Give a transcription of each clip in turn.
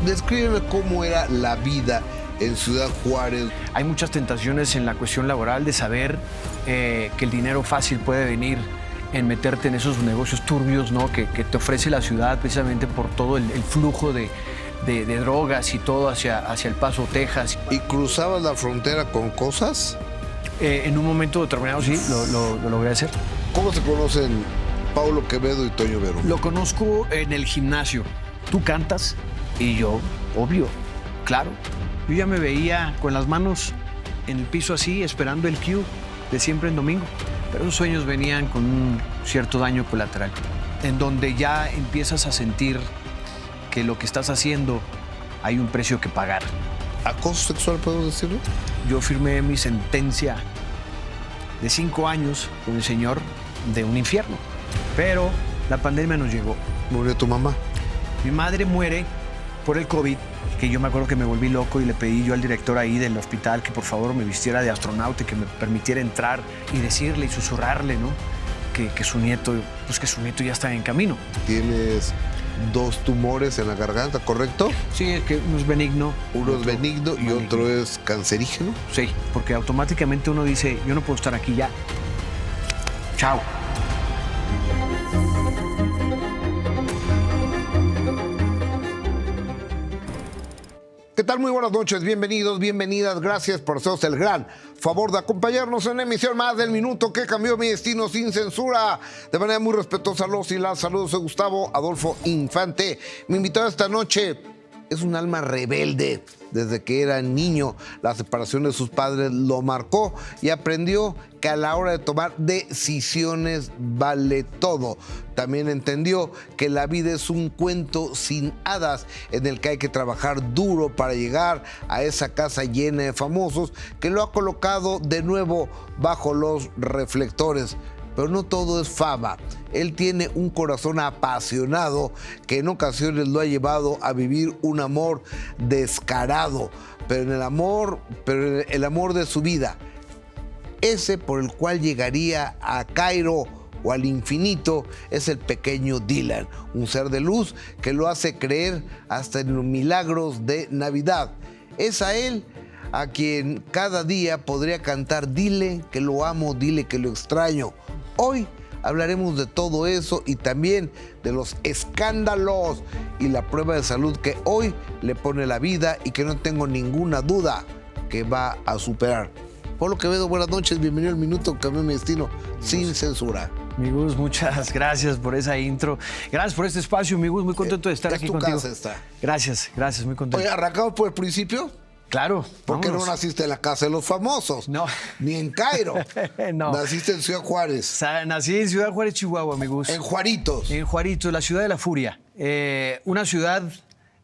descríbeme cómo era la vida en Ciudad Juárez. Hay muchas tentaciones en la cuestión laboral de saber que el dinero fácil puede venir en meterte en esos negocios turbios, ¿no? que te ofrece la ciudad precisamente por todo el flujo de drogas y todo hacia El Paso, Texas. ¿Y cruzabas la frontera con cosas? En un momento determinado sí, lo logré hacer. ¿Cómo se conocen Paulo Quevedo y Toño Verum? Lo conozco en el gimnasio. Tú cantas y yo, obvio, claro. Yo ya me veía con las manos en el piso así, esperando el cue de Siempre en Domingo. Pero esos sueños venían con un cierto daño colateral, en donde ya empiezas a sentir que lo que estás haciendo hay un precio que pagar. ¿Acoso sexual, podemos decirlo? Yo firmé mi sentencia de 5 años con el señor de un infierno, pero la pandemia nos llegó. ¿Murió tu mamá? Mi madre muere por el COVID, que yo me acuerdo que me volví loco y le pedí yo al director ahí del hospital que por favor me vistiera de astronauta y que me permitiera entrar y decirle y susurrarle, ¿no? Que su nieto, pues que su nieto ya está en camino. Tienes 2 tumores en la garganta, ¿correcto? Sí, es que uno es benigno. Uno es benigno y maligno. otro es cancerígeno. Sí, porque automáticamente uno dice, yo no puedo estar aquí ya. Chao. ¿Qué tal? Muy buenas noches, bienvenidos, bienvenidas, gracias por hacernos el gran favor de acompañarnos en una emisión más del Minuto que Cambió Mi Destino sin censura. De manera muy respetuosa, los y las saludos, soy Gustavo Adolfo Infante. Mi invitado esta noche es un alma rebelde. Desde que era niño, la separación de sus padres lo marcó y aprendió que a la hora de tomar decisiones vale todo. También entendió que la vida es un cuento sin hadas en el que hay que trabajar duro para llegar a esa casa llena de famosos que lo ha colocado de nuevo bajo los reflectores. Pero no todo es fama. Él tiene un corazón apasionado que en ocasiones lo ha llevado a vivir un amor descarado, pero el amor de su vida, ese por el cual llegaría a Cairo o al infinito, es el pequeño Dylan, un ser de luz que lo hace creer hasta en los milagros de Navidad. Es a él a quien cada día podría cantar: dile que lo amo, dile que lo extraño. Hoy hablaremos de todo eso y también de los escándalos y la prueba de salud que hoy le pone la vida y que no tengo ninguna duda que va a superar. Paulo Quevedo, buenas noches, bienvenido al Minuto que Cambió Mi Destino sin censura. Mi Gus, muchas gracias por esa intro. Gracias por este espacio, mi Gus, muy contento de estar aquí contigo. Casa está. Gracias, muy contento. Oye, ¿arrancamos por el principio? Claro. ¿Por qué no vámonos. naciste en la casa de los famosos? No. Ni en Cairo. No. Naciste en Ciudad Juárez. Nací en Ciudad Juárez, Chihuahua, mi Gus. En Juaritos. En Juaritos, la ciudad de la furia. Una ciudad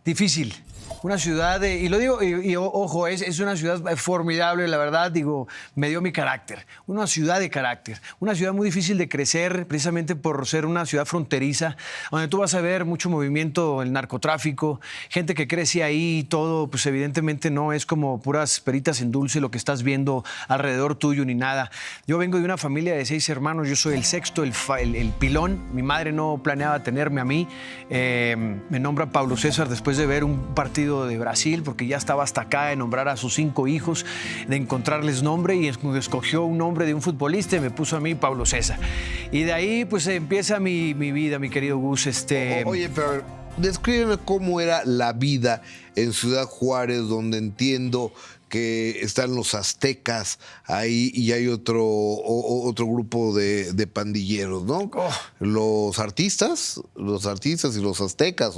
difícil. Una ciudad, y lo digo, y ojo, es una ciudad formidable, la verdad, digo, me dio mi carácter. Una ciudad de carácter. Una ciudad muy difícil de crecer, precisamente por ser una ciudad fronteriza, donde tú vas a ver mucho movimiento, el narcotráfico, gente que crece ahí y todo, pues evidentemente no es como puras peritas en dulce lo que estás viendo alrededor tuyo ni nada. Yo vengo de una familia de 6 hermanos, yo soy el sexto, el pilón. Mi madre no planeaba tenerme a mí. Me nombra Pablo César después de ver un partido de Brasil, porque ya estaba hasta acá de nombrar a sus 5 hijos, de encontrarles nombre, y escogió un nombre de un futbolista y me puso a mí Pablo César. Y de ahí pues empieza mi vida, mi querido Gus. Oye, pero descríbeme cómo era la vida en Ciudad Juárez, donde entiendo que están los aztecas ahí y hay otro grupo de pandilleros, ¿no? Oh. Los artistas y los aztecas.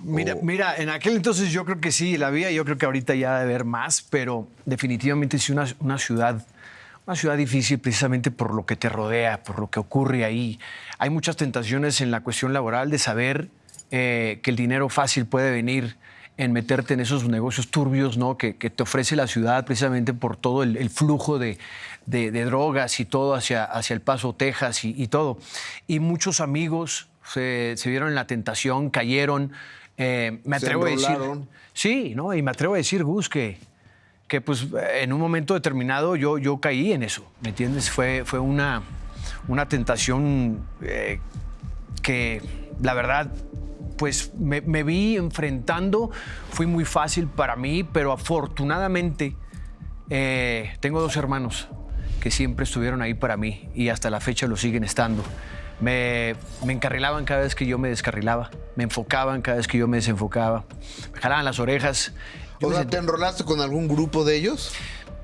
Mira, en aquel entonces yo creo que sí, la había, yo creo que ahorita ya debe haber más, pero definitivamente sí una ciudad difícil precisamente por lo que te rodea, por lo que ocurre ahí. Hay muchas tentaciones en la cuestión laboral de saber que el dinero fácil puede venir en meterte en esos negocios turbios, ¿no? que te ofrece la ciudad precisamente por todo el flujo de drogas y todo hacia El Paso, Texas y todo. Y muchos amigos se vieron en la tentación, cayeron. Me atrevo a decir. Sí, ¿no? Y me atrevo a decir, Gus, que pues en un momento determinado yo caí en eso, ¿me entiendes? Fue una tentación que, la verdad, pues me vi enfrentando. Fue muy fácil para mí, pero afortunadamente tengo 2 hermanos que siempre estuvieron ahí para mí y hasta la fecha lo siguen estando. Me encarrilaban cada vez que yo me descarrilaba, me enfocaban cada vez que yo me desenfocaba, me jalaban las orejas. O sea, ¿te enrolaste con algún grupo de ellos?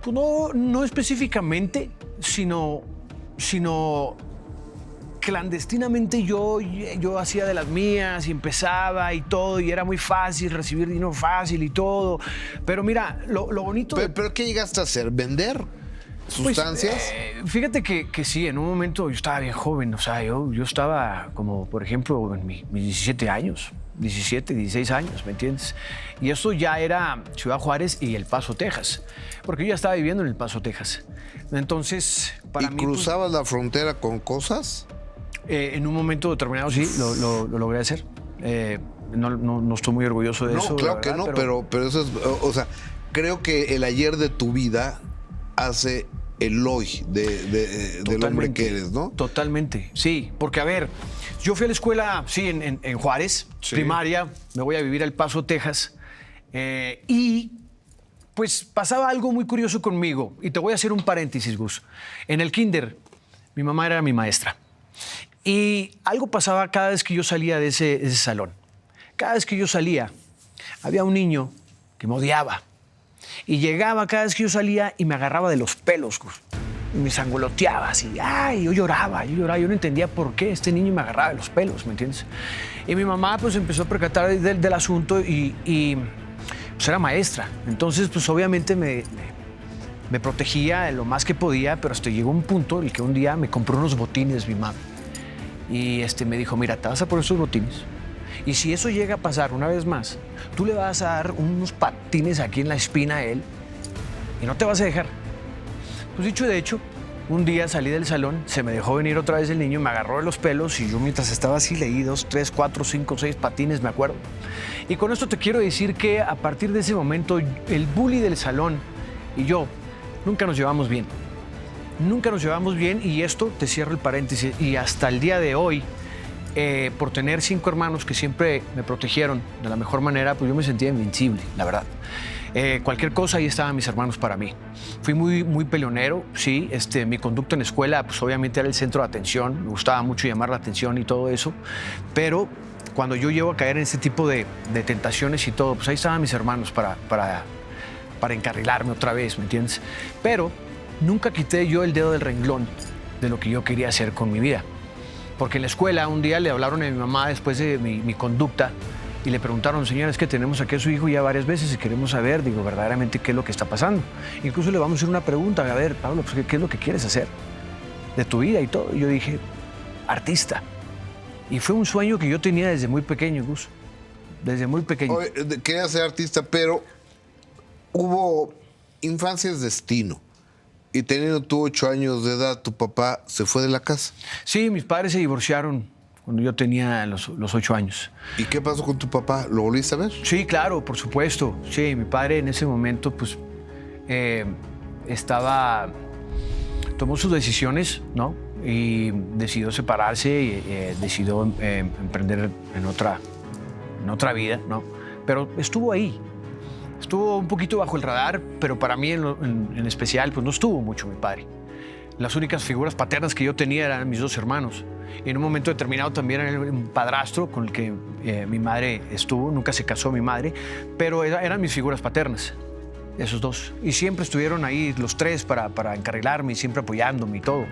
Pues no específicamente, sino clandestinamente yo hacía de las mías y empezaba y todo, y era muy fácil recibir dinero fácil y todo. Pero mira, lo bonito... ¿Pero qué llegaste a hacer? ¿Vender sustancias? Pues, fíjate que sí, en un momento yo estaba bien joven, o sea, yo estaba como, por ejemplo, en mis 17 años, 17, 16 años, ¿me entiendes? Y eso ya era Ciudad Juárez y El Paso, Texas, porque yo ya estaba viviendo en El Paso, Texas. Entonces, para mí... ¿Y cruzabas la frontera con cosas? En un momento determinado sí, lo logré hacer. No estoy muy orgulloso de eso. No, claro que no, pero eso es... O sea, creo que el ayer de tu vida hace el hoy del hombre que eres, ¿no? Totalmente, sí. Porque, a ver, yo fui a la escuela, sí, en Juárez, sí, primaria. Me voy a vivir a El Paso, Texas. Y pues pasaba algo muy curioso conmigo. Y te voy a hacer un paréntesis, Gus. En el kinder, mi mamá era mi maestra. Y algo pasaba cada vez que yo salía de ese salón. Cada vez que yo salía, había un niño que me odiaba. Y llegaba cada vez que yo salía y me agarraba de los pelos, Gus. Y me sangoloteaba así. Ay, yo lloraba. Yo no entendía por qué este niño me agarraba de los pelos, ¿me entiendes? Y mi mamá pues empezó a percatar del asunto y pues era maestra. Entonces pues obviamente me protegía lo más que podía, pero hasta llegó un punto en el que un día me compró unos botines mi mamá. Y me dijo, mira, te vas a poner esos botines. Y si eso llega a pasar una vez más, tú le vas a dar unos patines aquí en la espina a él y no te vas a dejar. Pues dicho y de hecho, un día salí del salón, se me dejó venir otra vez el niño, me agarró de los pelos y yo mientras estaba así leí 2, 3, 4, 5, 6 patines, me acuerdo. Y con esto te quiero decir que a partir de ese momento, el bully del salón y yo nunca nos llevamos bien. Nunca nos llevamos bien y esto, te cierro el paréntesis, y hasta el día de hoy, por tener 5 hermanos que siempre me protegieron de la mejor manera, pues yo me sentía invencible, la verdad. Cualquier cosa, ahí estaban mis hermanos para mí. Fui muy peleonero, sí. Mi conducta en la escuela, pues obviamente era el centro de atención. Me gustaba mucho llamar la atención y todo eso. Pero cuando yo llego a caer en ese tipo de tentaciones y todo, pues ahí estaban mis hermanos para encarrilarme otra vez, ¿me entiendes? Pero nunca quité yo el dedo del renglón de lo que yo quería hacer con mi vida. Porque en la escuela un día le hablaron a mi mamá después de mi conducta y le preguntaron, señora, es que tenemos aquí a su hijo ya varias veces y queremos saber, digo, verdaderamente qué es lo que está pasando. Incluso le vamos a hacer una pregunta, a ver, Pablo, pues, ¿qué es lo que quieres hacer de tu vida y todo? Y yo dije, artista. Y fue un sueño que yo tenía desde muy pequeño, Gus. Desde muy pequeño. Oye, quería ser artista, pero hubo infancia es destino. Y teniendo tú 8 años de edad, tu papá se fue de la casa. Sí, mis padres se divorciaron cuando yo tenía los 8 años. ¿Y qué pasó con tu papá? ¿Lo volviste a ver? Sí, claro, por supuesto. Sí, mi padre en ese momento, pues, tomó sus decisiones, ¿no? Y decidió separarse y decidió emprender en otra vida, ¿no? Pero estuvo ahí. Estuvo un poquito bajo el radar, pero para mí en especial, pues no estuvo mucho mi padre. Las únicas figuras paternas que yo tenía eran mis 2 hermanos. Y en un momento determinado también era un padrastro con el que mi madre estuvo. Nunca se casó mi madre, pero eran mis figuras paternas, esos 2. Y siempre estuvieron ahí los 3 para encarrilarme y siempre apoyándome y todo.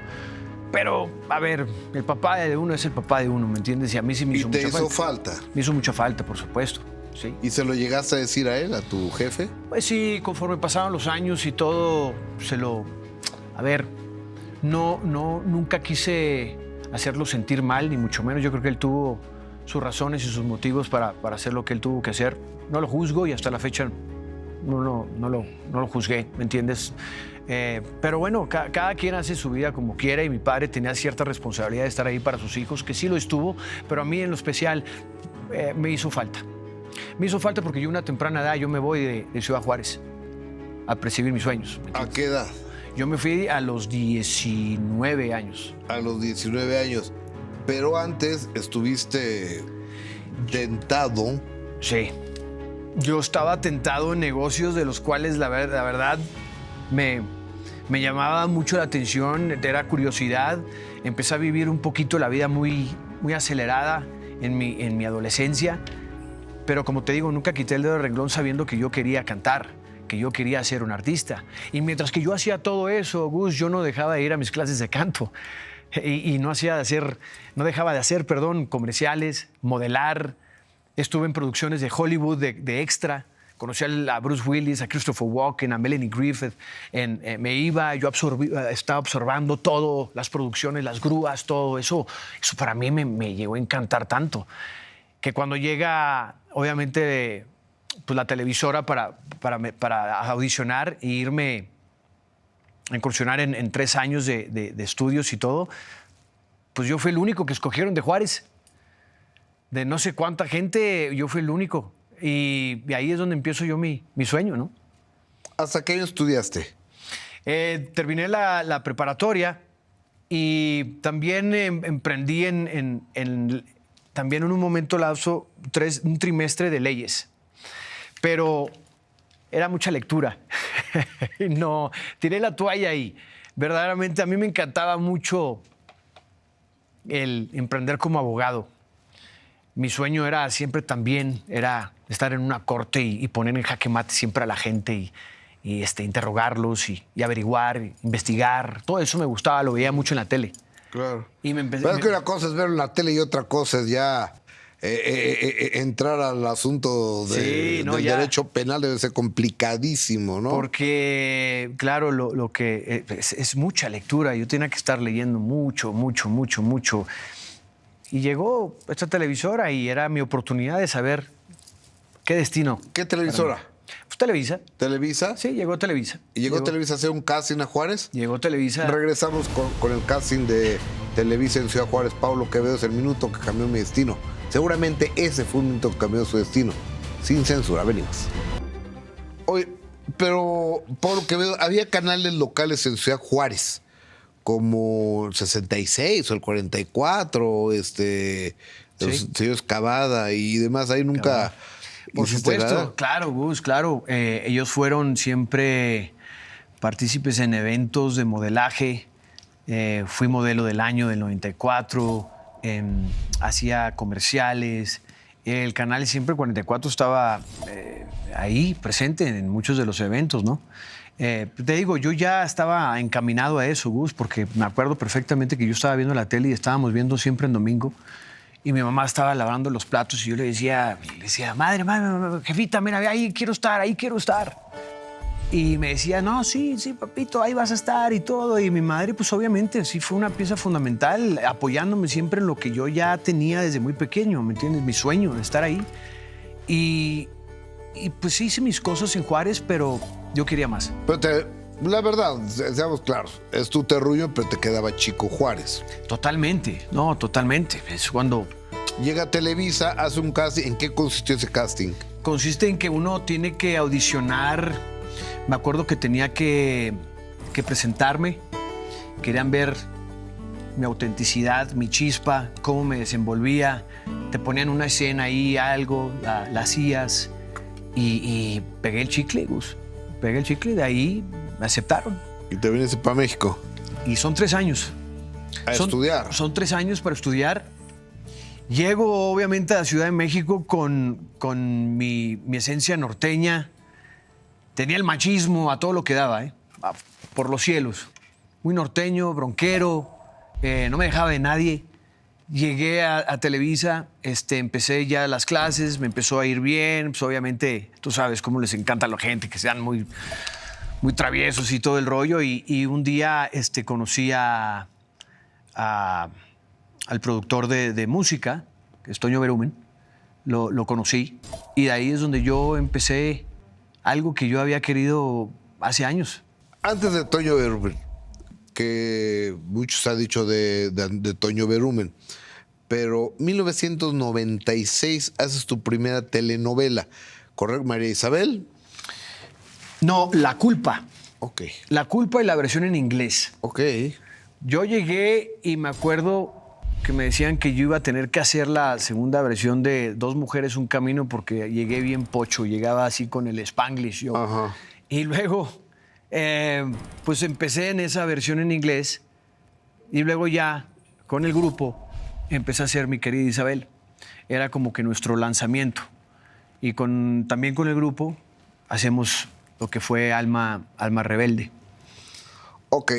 Pero, a ver, el papá de uno es el papá de uno, ¿me entiendes? Y a mí sí me hizo mucha falta. ¿Y te hizo falta? Me hizo mucha falta, por supuesto. Sí. ¿Y se lo llegaste a decir a él, a tu jefe? Pues sí, conforme pasaban los años y todo, A ver, nunca quise hacerlo sentir mal, ni mucho menos. Yo creo que él tuvo sus razones y sus motivos para hacer lo que él tuvo que hacer. No lo juzgo y hasta la fecha no lo juzgué, ¿me entiendes? Pero bueno, cada quien hace su vida como quiere y mi padre tenía cierta responsabilidad de estar ahí para sus hijos, que sí lo estuvo, pero a mí en lo especial me hizo falta. Me hizo falta porque yo a una temprana edad, yo me voy de Ciudad Juárez a perseguir mis sueños. ¿A qué edad? Yo me fui a los 19 años. A los 19 años. Pero antes estuviste tentado. Sí. Yo estaba tentado en negocios de los cuales la verdad me llamaba mucho la atención, era curiosidad. Empecé a vivir un poquito la vida muy acelerada en mi adolescencia, pero como te digo, nunca quité el dedo del renglón sabiendo que yo quería cantar, que yo quería ser un artista. Y mientras que yo hacía todo eso, Gus, yo no dejaba de ir a mis clases de canto y no dejaba de hacer, comerciales, modelar. Estuve en producciones de Hollywood, de extra. Conocí a Bruce Willis, a Christopher Walken, a Melanie Griffith. Estaba observando todo, las producciones, las grúas, todo eso. Eso para mí me llegó a encantar tanto. Que cuando llega, obviamente, pues, la televisora para audicionar e irme a incursionar en 3 años de estudios y todo, pues yo fui el único que escogieron de Juárez. De no sé cuánta gente, yo fui el único. Y ahí es donde empiezo yo mi sueño, ¿no? ¿Hasta qué año estudiaste? Terminé la preparatoria y también emprendí también en un momento lapso un trimestre de leyes. Pero era mucha lectura. No, tiré la toalla y verdaderamente a mí me encantaba mucho el emprender como abogado. Mi sueño era siempre también estar en una corte y poner en jaque mate siempre a la gente y interrogarlos y averiguar, investigar. Todo eso me gustaba, lo veía mucho en la tele. Claro. Y Pero es que una cosa es verlo en la tele y otra cosa es ya entrar al asunto del derecho penal. Debe ser complicadísimo, ¿no? Porque, claro, lo que es mucha lectura. Yo tenía que estar leyendo mucho. Y llegó esta televisora y era mi oportunidad de saber qué destino. ¿Qué televisora? Pues Televisa. ¿Televisa? Sí, llegó Televisa. ¿Y llegó Televisa a hacer un casting a Juárez? Llegó Televisa. Regresamos con el casting de Televisa en Ciudad Juárez. Pablo Quevedo es el minuto que cambió mi destino. Seguramente ese fue un minuto que cambió su destino. Sin censura, venimos. Oye, pero Pablo Quevedo, había canales locales en Ciudad Juárez, como el 66 o el 44, los señores Cavada y demás. Ahí nunca... Por supuesto, nada. Claro, Gus, claro. Ellos fueron siempre partícipes en eventos de modelaje. Fui modelo del año del 94, hacía comerciales. El canal siempre 44 estaba ahí presente en muchos de los eventos, ¿no? Te digo, yo ya estaba encaminado a eso, Gus, porque me acuerdo perfectamente que yo estaba viendo la tele y estábamos viendo siempre en domingo. Y mi mamá estaba lavando los platos y yo le decía, madre, jefita, mira, ahí quiero estar. Y me decía, no, sí, papito, ahí vas a estar y todo. Y mi madre, pues obviamente, sí fue una pieza fundamental, apoyándome siempre en lo que yo ya tenía desde muy pequeño, ¿me entiendes? Mi sueño de estar ahí. Y pues hice mis cosas en Juárez, pero yo quería más. Pero la verdad, seamos claros, es tu terruño, pero te quedaba chico Juárez. Totalmente, no, totalmente. Es cuando... Llega a Televisa, hace un casting. ¿En qué consistió ese casting? Consiste en que uno tiene que audicionar. Me acuerdo que tenía que presentarme. Querían ver mi autenticidad, mi chispa, cómo me desenvolvía. Te ponían una escena ahí, algo, la hacías. Y pegué el chicle, Gus. Pegué el chicle, de ahí me aceptaron. ¿Y te viniste para México? Y son 3 años. ¿A estudiar? Son 3 años para estudiar. Llego, obviamente, a la Ciudad de México con mi esencia norteña. Tenía el machismo a todo lo que daba, por los cielos. Muy norteño, bronquero, no me dejaba de nadie. Llegué a Televisa, empecé ya las clases, me empezó a ir bien. Pues obviamente, tú sabes cómo les encanta a la gente, que sean muy traviesos y todo el rollo. Y un día conocí al productor de música, que es Toño Berumen. Lo conocí y de ahí es donde yo empecé algo que yo había querido hace años. Antes de Toño Berumen, que muchos han dicho de Toño Berumen, pero 1996 haces tu primera telenovela, ¿correcto? María Isabel. No, La Culpa. Ok. La Culpa y la versión en inglés. Ok. Yo llegué y me acuerdo que me decían que yo iba a tener que hacer la segunda versión de Dos mujeres, un camino, porque llegué bien pocho, llegaba así con el Spanglish yo. Ajá. Y luego, pues empecé en esa versión en inglés y luego ya con el grupo empecé a hacer Mi querida Isabel. Era como que nuestro lanzamiento. Y también con el grupo hacemos lo que fue Alma Rebelde. Ok.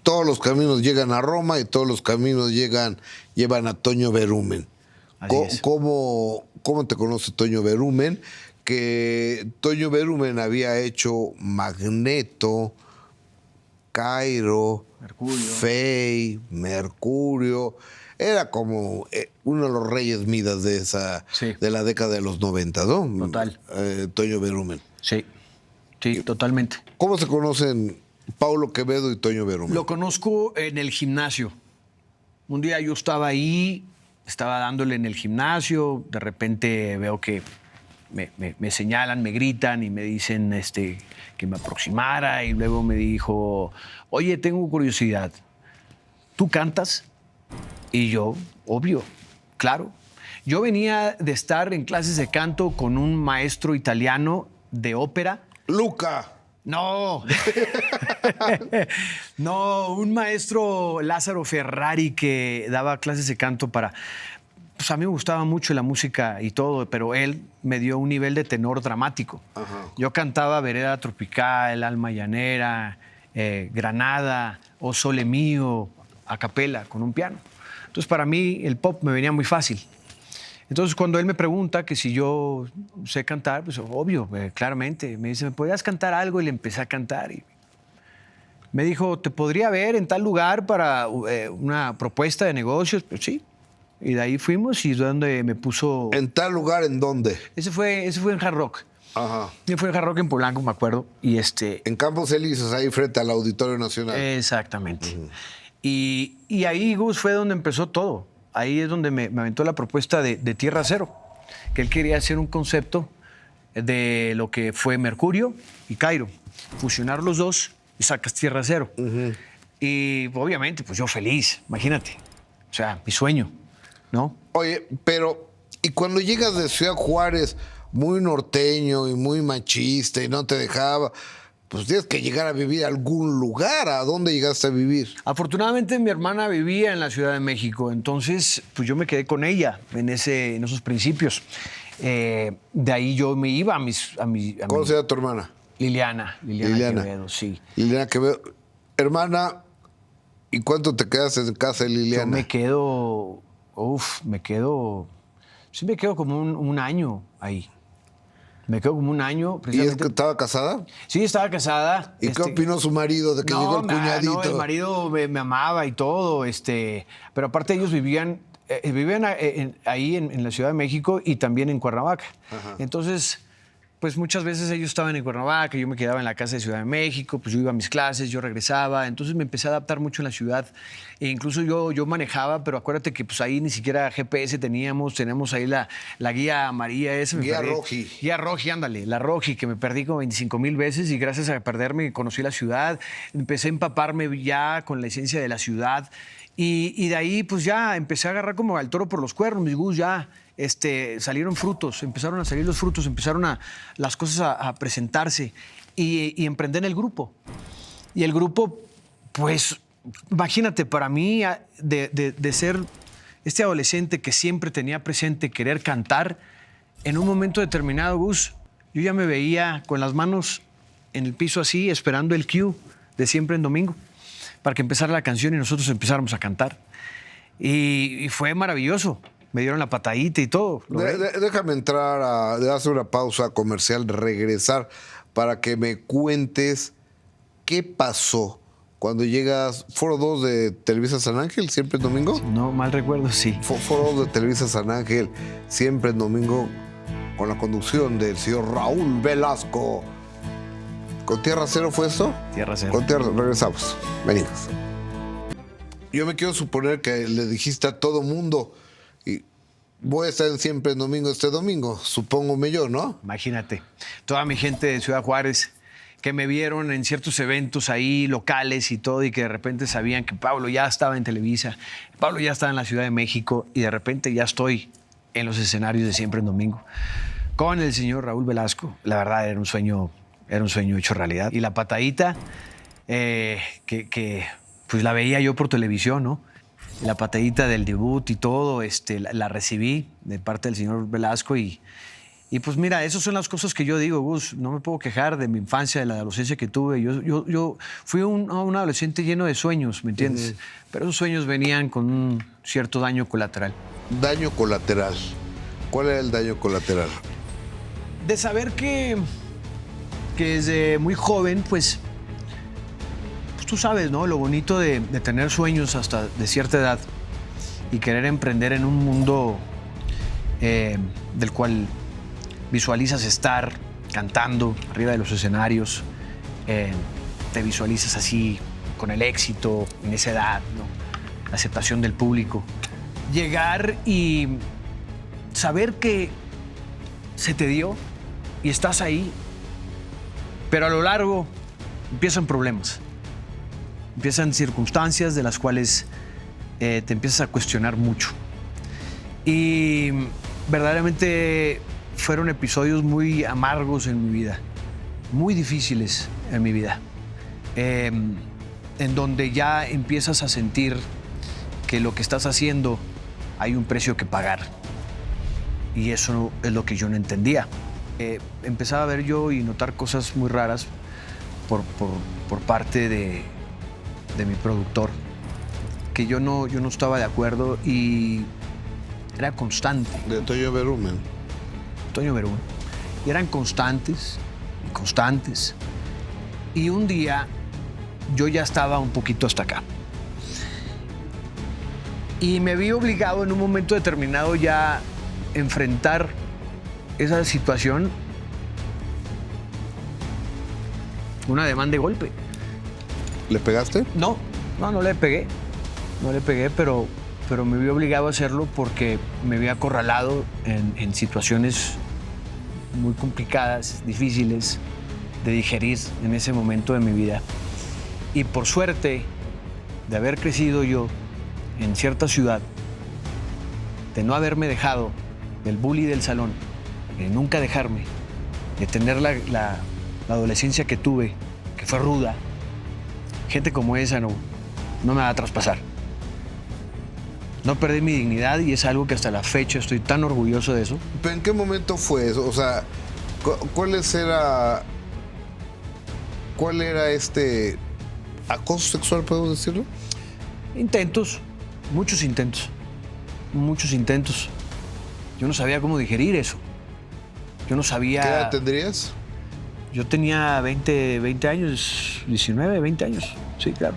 Todos los caminos llegan a Roma y todos los caminos llevan a Toño Berumen. Así es. ¿Cómo te conoce Toño Berumen? Que Toño Berumen había hecho Magneto, Cairo, Mercurio. Fey, Mercurio. Era como uno de los reyes Midas Sí. de la década de los 90, ¿no? Total. Toño Berumen. Sí, totalmente. ¿Cómo se conocen Paulo Quevedo y Toño Berumen? Lo conozco en el gimnasio. Un día yo estaba ahí, estaba dándole en el gimnasio, de repente veo que me señalan, me gritan y me dicen que me aproximara, y luego me dijo, oye, tengo curiosidad, ¿tú cantas? Y yo, obvio, claro. Yo venía de estar en clases de canto con un maestro italiano de ópera. Luca. No. No, un maestro, Lázaro Ferrari, que daba clases de canto para... Pues a mí me gustaba mucho la música y todo, pero él me dio un nivel de tenor dramático. Ajá. Yo cantaba Vereda Tropical, Alma Llanera, Granada, O Sole Mío, a capela, con un piano. Entonces, para mí, el pop me venía muy fácil. Entonces, cuando él me pregunta que si yo sé cantar, pues obvio, claramente. Me dice, ¿me podrías cantar algo? Y le empecé a cantar. Y me dijo, ¿te podría ver en tal lugar para una propuesta de negocios? Pues sí. Y de ahí fuimos y es donde me puso... ¿En tal lugar en dónde? Ese fue en Hard Rock. Ajá. Ese fue en Hard Rock en Polanco, me acuerdo. Y En Campos Elíseos, ahí frente al Auditorio Nacional. Exactamente. Y ahí, Gus, fue donde empezó todo. Ahí es donde me aventó la propuesta de Tierra Cero, que él quería hacer un concepto de lo que fue Mercurio y Cairo. Fusionar los dos y sacas Tierra Cero. Y obviamente, pues yo feliz, imagínate. O sea, mi sueño, ¿no? Oye, pero, ¿y cuando llegas de Ciudad Juárez, muy norteño y muy machista y no te dejaba, pues tienes que llegar a vivir a algún lugar? ¿A dónde llegaste a vivir? Afortunadamente mi hermana vivía en la Ciudad de México, entonces pues yo me quedé con ella en esos principios. De ahí yo me iba a mi... ¿Cómo se llama tu hermana? Liliana Quevedo, sí. Liliana Quevedo. Hermana, ¿y cuánto te quedas en casa de Liliana? Yo me quedo como un año ahí. Me quedo como un año. ¿Y es que estaba casada? Sí, estaba casada. ¿Y qué opinó su marido de que llegó el cuñadito? No, el marido me amaba y todo, pero aparte ellos vivían ahí en la Ciudad de México y también en Cuernavaca. Ajá. Entonces, pues muchas veces ellos estaban en Cuernavaca, yo me quedaba en la casa de Ciudad de México, pues yo iba a mis clases, yo regresaba, entonces me empecé a adaptar mucho en la ciudad. E incluso yo manejaba, pero acuérdate que pues ahí ni siquiera GPS tenemos ahí la guía María esa. Guía Roji. Guía Roji, ándale, la Roji, que me perdí como 25,000 veces y gracias a perderme conocí la ciudad, empecé a empaparme ya con la esencia de la ciudad y de ahí pues ya empecé a agarrar como al toro por los cuernos, mis Gus, ya. Salieron frutos, empezaron a salir los frutos, empezaron las cosas a presentarse y emprendí en el grupo. Y el grupo, pues, imagínate, para mí, de ser este adolescente que siempre tenía presente querer cantar, en un momento determinado, Gus, yo ya me veía con las manos en el piso así, esperando el cue de Siempre en Domingo, para que empezara la canción y nosotros empezáramos a cantar. Y fue maravilloso. Me dieron la patadita y todo. Déjame hacer una pausa comercial, regresar para que me cuentes qué pasó cuando llegas. Foro 2 de Televisa San Ángel, Siempre en Domingo. No, mal recuerdo, sí. Foro 2 de Televisa San Ángel, Siempre en Domingo, con la conducción del señor Raúl Velasco. ¿Con Tierra Cero fue esto? Tierra Cero. Con Tierra, regresamos. Venimos. Yo me quiero suponer que le dijiste a todo mundo, y voy a estar en Siempre en Domingo este domingo, supóngome yo, ¿no? Imagínate, toda mi gente de Ciudad Juárez que me vieron en ciertos eventos ahí locales y todo, y que de repente sabían que Pablo ya estaba en Televisa, Pablo ya estaba en la Ciudad de México, y de repente ya estoy en los escenarios de Siempre en Domingo con el señor Raúl Velasco. La verdad era un sueño hecho realidad. Y la patadita que pues la veía yo por televisión, ¿no? La patadita del debut y todo, la recibí de parte del señor Velasco y pues mira, esas son las cosas que yo digo, Gus, no me puedo quejar de mi infancia, de la adolescencia que tuve. Yo fui un adolescente lleno de sueños, ¿me entiendes? Pero esos sueños venían con un cierto daño colateral. Daño colateral. ¿Cuál era el daño colateral? De saber que desde muy joven, pues tú sabes, ¿no? Lo bonito de tener sueños hasta de cierta edad y querer emprender en un mundo del cual visualizas estar cantando arriba de los escenarios, te visualizas así con el éxito en esa edad, ¿no? La aceptación del público. Llegar y saber que se te dio y estás ahí, pero a lo largo empiezan problemas, empiezan circunstancias de las cuales te empiezas a cuestionar mucho. Y verdaderamente fueron episodios muy amargos en mi vida, muy difíciles en mi vida, en donde ya empiezas a sentir que lo que estás haciendo hay un precio que pagar. Y eso es lo que yo no entendía. Empezaba a ver yo y notar cosas muy raras por parte de mi productor, que yo no estaba de acuerdo, y era constante. De Toño Berumen. Toño Berumen. Y eran constantes y constantes. Y un día yo ya estaba un poquito hasta acá. Y me vi obligado en un momento determinado ya a enfrentar esa situación, una demanda de golpe. ¿Le pegaste? No le pegué. No le pegué, pero me vi obligado a hacerlo porque me vi acorralado en situaciones muy complicadas, difíciles de digerir en ese momento de mi vida. Y por suerte de haber crecido yo en cierta ciudad, de no haberme dejado del bully del salón, de nunca dejarme, de tener la adolescencia que tuve, que fue ruda, gente como esa no me va a traspasar. No perdí mi dignidad y es algo que hasta la fecha estoy tan orgulloso de eso. ¿Pero en qué momento fue eso? O sea, ¿cuál era acoso sexual, podemos decirlo? Intentos, muchos intentos. Yo no sabía cómo digerir eso. Yo no sabía... ¿Qué edad tendrías? Yo tenía 20 años, 19, 20 años. Sí, claro.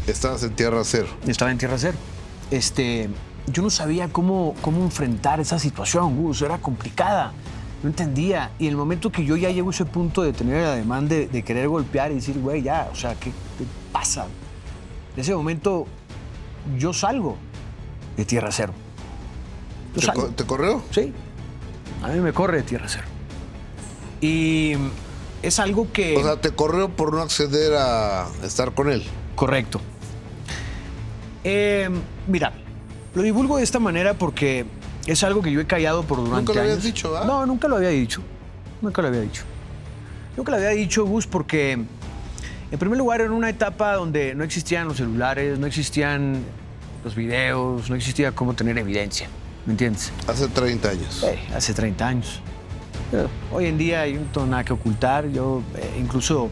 Estabas en Tierra Cero. Estaba en Tierra Cero. Yo no sabía cómo enfrentar esa situación, Gus. Era complicada. No entendía. Y en el momento que yo ya llego a ese punto de tener el ademán de querer golpear y decir, güey, ya, o sea, ¿qué pasa? En ese momento yo salgo de Tierra Cero. ¿Te corrió? Sí. A mí me corre de Tierra Cero. Y es algo que... O sea, te corrió por no acceder a estar con él. Correcto. Mira, lo divulgo de esta manera porque es algo que yo he callado por durante años. ¿Nunca lo habías dicho, ¿verdad? No, nunca lo había dicho. Nunca lo había dicho, Gus, porque en primer lugar era una etapa donde no existían los celulares, no existían los videos, no existía cómo tener evidencia. ¿Me entiendes? Hace 30 años. Hace 30 años. Pero hoy en día hay no tengo nada que ocultar. Yo, incluso,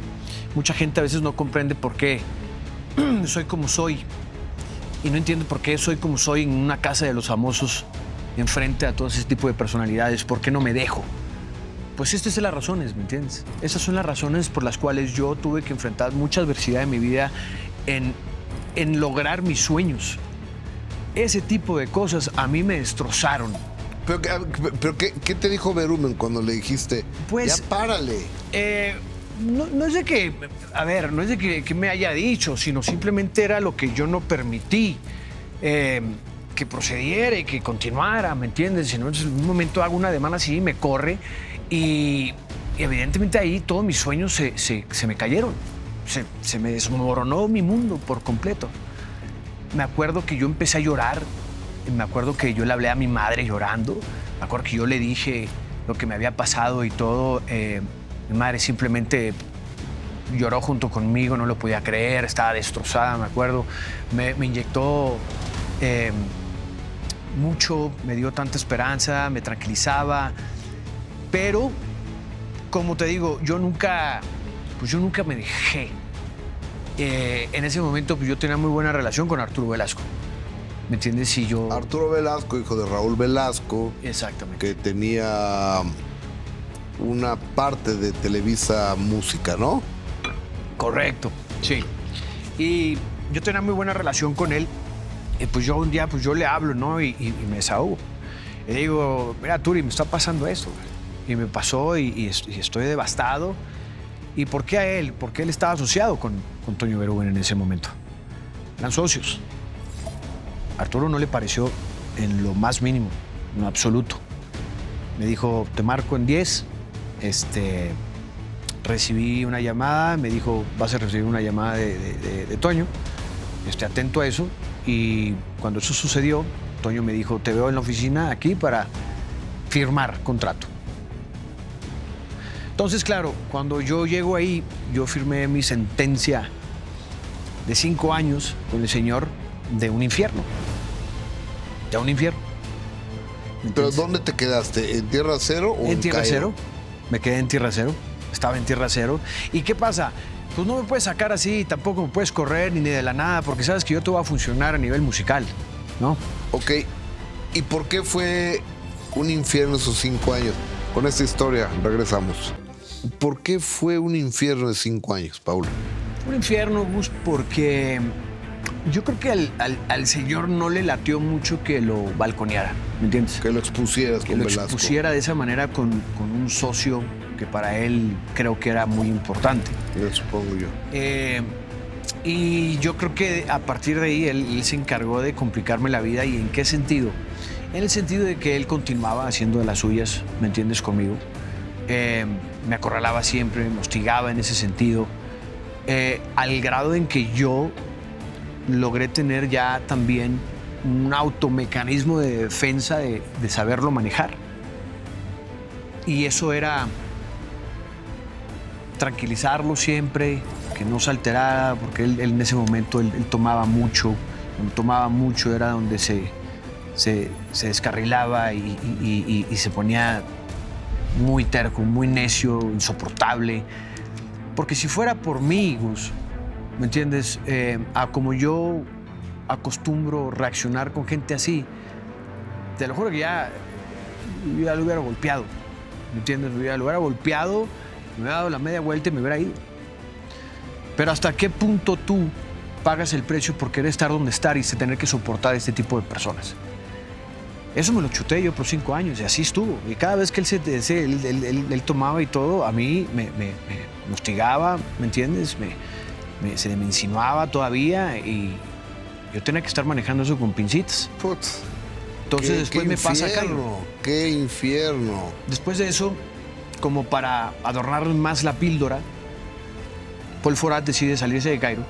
mucha gente a veces no comprende por qué soy como soy. Y no entiende por qué soy como soy en una casa de los famosos, enfrente a todo ese tipo de personalidades. ¿Por qué no me dejo? Pues estas son las razones, ¿me entiendes? Esas son las razones por las cuales yo tuve que enfrentar mucha adversidad en mi vida en lograr mis sueños. Ese tipo de cosas a mí me destrozaron. ¿Pero qué te dijo Berumen cuando le dijiste, pues, ya párale? No es de que, no es de que me haya dicho, sino simplemente era lo que yo no permití que procediera y que continuara, ¿me entiendes? En un momento hago una demanda así, me corre y Y evidentemente ahí todos mis sueños se me cayeron. Se me desmoronó mi mundo por completo. Me acuerdo que yo empecé a llorar. Me acuerdo que yo le hablé a mi madre llorando. Me acuerdo que yo le dije lo que me había pasado y todo. Mi madre simplemente lloró junto conmigo, no lo podía creer, estaba destrozada, me acuerdo. Me inyectó mucho, me dio tanta esperanza, me tranquilizaba. Pero, como te digo, yo nunca me dejé. En ese momento pues, yo tenía muy buena relación con Arturo Velasco. ¿Me entiendes? Y yo... Arturo Velasco, hijo de Raúl Velasco. Exactamente. Que tenía una parte de Televisa Música, ¿no? Correcto, sí. Y yo tenía muy buena relación con él. Y pues yo un día pues yo le hablo, ¿no? Y me desahogo. Y le digo, mira, Turi, me está pasando esto. Y me pasó y estoy devastado. ¿Y por qué a él? Porque él estaba asociado con Toño Veruben en ese momento. Eran socios. Arturo no le pareció en lo más mínimo, en lo absoluto. Me dijo, te marco en 10. Recibí una llamada, me dijo, vas a recibir una llamada de Toño. Atento a eso. Y cuando eso sucedió, Toño me dijo, te veo en la oficina aquí para firmar contrato. Entonces, claro, cuando yo llego ahí, yo firmé mi sentencia de 5 años con el señor de un infierno. De un infierno. Entonces, ¿pero dónde te quedaste? ¿En Tierra Cero o en Tierra Cairo? Cero. Me quedé en Tierra Cero. Estaba en Tierra Cero. ¿Y qué pasa? Pues no me puedes sacar así, tampoco me puedes correr ni de la nada, porque sabes que yo te voy a funcionar a nivel musical, ¿no? Ok. ¿Y por qué fue un infierno esos 5 años? Con esta historia regresamos. ¿Por qué fue un infierno de 5 años, Paulo? Un infierno, Gus, porque yo creo que al señor no le latió mucho que lo balconeara, ¿me entiendes? Que lo expusieras que con lo Velasco. expusiera de esa manera con un socio que para él creo que era muy importante. Me supongo yo. Y yo creo que a partir de ahí él se encargó de complicarme la vida. ¿Y en qué sentido? En el sentido de que él continuaba haciendo de las suyas, ¿me entiendes? Conmigo. Me acorralaba siempre, me hostigaba en ese sentido, al grado en que yo logré tener ya también un automecanismo de defensa de saberlo manejar. Y eso era tranquilizarlo siempre, que no se alterara, porque él en ese momento él tomaba mucho. Cuando tomaba mucho era donde se descarrilaba y se ponía muy terco, muy necio, insoportable. Porque si fuera por mí, Gus, ¿me entiendes? A como yo acostumbro reaccionar con gente así, te lo juro que ya lo hubiera golpeado, ¿me entiendes? Lo hubiera golpeado, me hubiera dado la media vuelta y me hubiera ido. Pero ¿hasta qué punto tú pagas el precio por querer estar donde estar y tener que soportar este tipo de personas? Eso me lo chuté yo por 5 años y así estuvo. Y cada vez que él tomaba y todo, a mí me hostigaba, ¿me entiendes? Se me insinuaba todavía y yo tenía que estar manejando eso con pincitas. Putz. Entonces después me pasa Cairo. ¡Qué infierno! Después de eso, como para adornar más la píldora, Paul Forat decide salirse de Cairo.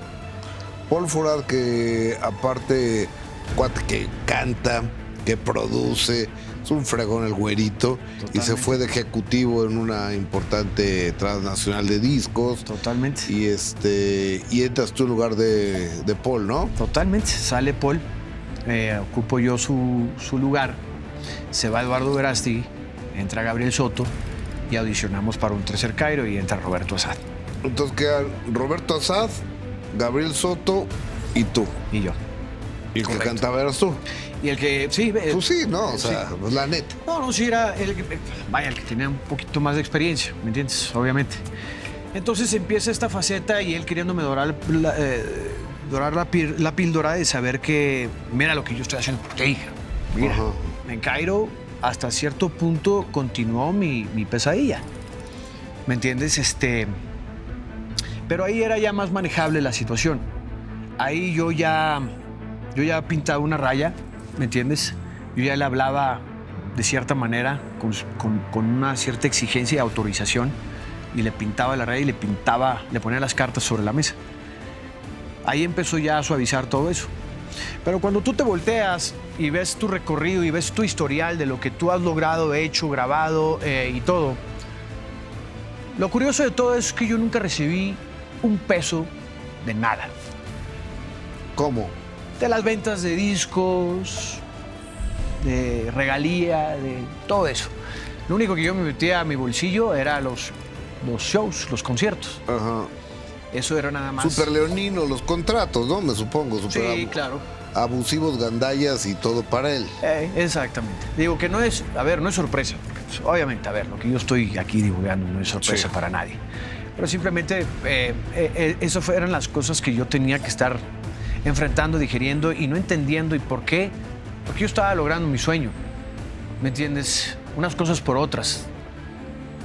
Paul Forat, que aparte, cuate que canta, que produce, es un fregón el güerito. Totalmente. Y se fue de ejecutivo en una importante transnacional de discos. Totalmente. Y entras tú en lugar de Paul, ¿no? Totalmente, sale Paul, ocupo yo su lugar, se va Eduardo Verástegui, entra Gabriel Soto y audicionamos para un tercer Cairo y entra Roberto Asad. Entonces quedan Roberto Asad, Gabriel Soto y tú. Y yo. Y el que cantaba eras tú. Y el que, sí. Pues sí, ¿no? O sea, sí. Pues la neta. No, sí, era el que tenía un poquito más de experiencia, ¿me entiendes? Obviamente. Entonces empieza esta faceta y él queriéndome dorar la píldora de saber que, mira lo que yo estoy haciendo por ti, hija. Mira, en Cairo, hasta cierto punto, continuó mi pesadilla, ¿me entiendes? Pero ahí era ya más manejable la situación. Ahí yo ya pintaba una raya, ¿me entiendes? Yo ya le hablaba de cierta manera, con una cierta exigencia y autorización. y le pintaba la red y le ponía las cartas sobre la mesa. Ahí empezó ya a suavizar todo eso. Pero cuando tú te volteas y ves tu recorrido y ves tu historial de lo que tú has logrado, hecho, grabado y todo, lo curioso de todo es que yo nunca recibí un peso de nada. ¿Cómo? De las ventas de discos, de regalía, de todo eso. Lo único que yo me metía a mi bolsillo era los shows, los conciertos. Ajá. Eso era nada más. Súper leonino los contratos, ¿no? Me supongo. Sí, claro. Abusivos, gandallas y todo para él. Exactamente. Digo que no es sorpresa. Pues, obviamente, lo que yo estoy aquí divulgando no es sorpresa para nadie. Pero simplemente esas eran las cosas que yo tenía que estar enfrentando, digiriendo y no entendiendo. ¿Y por qué? Porque yo estaba logrando mi sueño. ¿Me entiendes? Unas cosas por otras.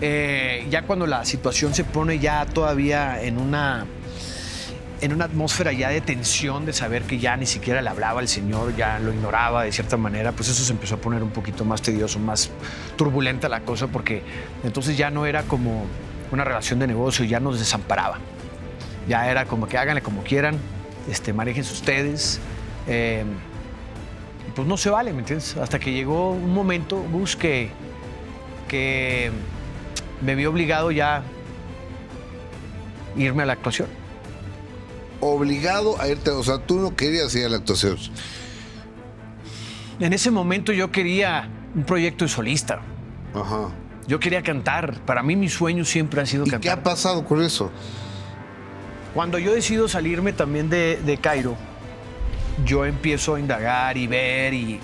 Ya cuando la situación se pone ya todavía en una atmósfera ya de tensión, de saber que ya ni siquiera le hablaba al Señor, ya lo ignoraba de cierta manera, pues eso se empezó a poner un poquito más tedioso, más turbulenta la cosa, porque entonces ya no era como una relación de negocio, ya nos desamparaba. Ya era como que háganle como quieran, manéjense ustedes. Y pues no se vale, ¿me entiendes? Hasta que llegó un momento, Gus, que me vi obligado ya a irme a la actuación. Obligado a irte, o sea, tú no querías ir a la actuación. En ese momento yo quería un proyecto de solista. Ajá. Yo quería cantar. Para mí mi sueño siempre ha sido cantar. ¿Y qué ha pasado con eso? Cuando yo decido salirme también de Cairo, yo empiezo a indagar y ver y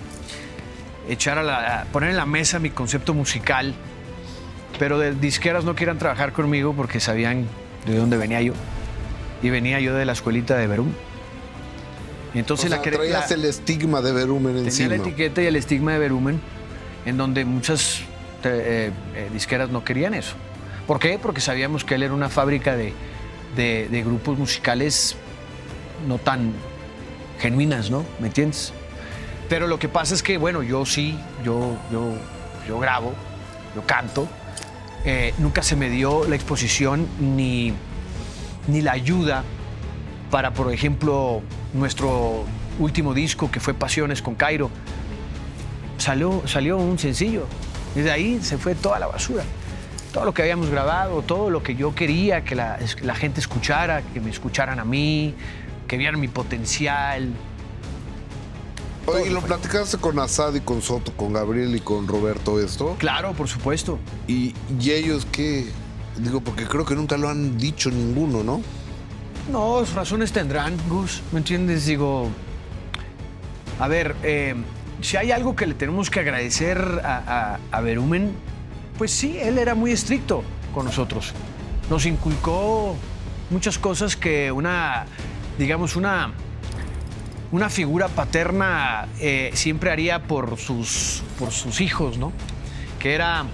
poner en la mesa mi concepto musical. Pero de disqueras no quieran trabajar conmigo porque sabían de dónde venía yo. Y venía yo de la escuelita de Verum. Y entonces traías el estigma de Verumen encima. Tenía la etiqueta y el estigma de Verumen, en donde muchas disqueras no querían eso. ¿Por qué? Porque sabíamos que él era una fábrica de grupos musicales no tan genuinas, ¿no? ¿Me entiendes? Pero lo que pasa es que, bueno, yo sí, yo grabo, yo canto. Nunca se me dio la exposición ni la ayuda para, por ejemplo, nuestro último disco, que fue Pasiones con Cairo. Salió un sencillo. Desde ahí se fue toda la basura. Todo lo que habíamos grabado, todo lo que yo quería que la gente escuchara, que me escucharan a mí, que vieran mi potencial. Oye, ¿y lo platicaste con Asad y con Soto, con Gabriel y con Roberto esto? Claro, por supuesto. ¿Y ellos qué? Digo, porque creo que nunca lo han dicho ninguno, ¿no? No, razones tendrán, Gus, ¿me entiendes? Digo, a ver, si hay algo que le tenemos que agradecer a Verumen, pues sí, él era muy estricto con nosotros. Nos inculcó muchas cosas que una figura paterna siempre haría por sus hijos, ¿no? Que era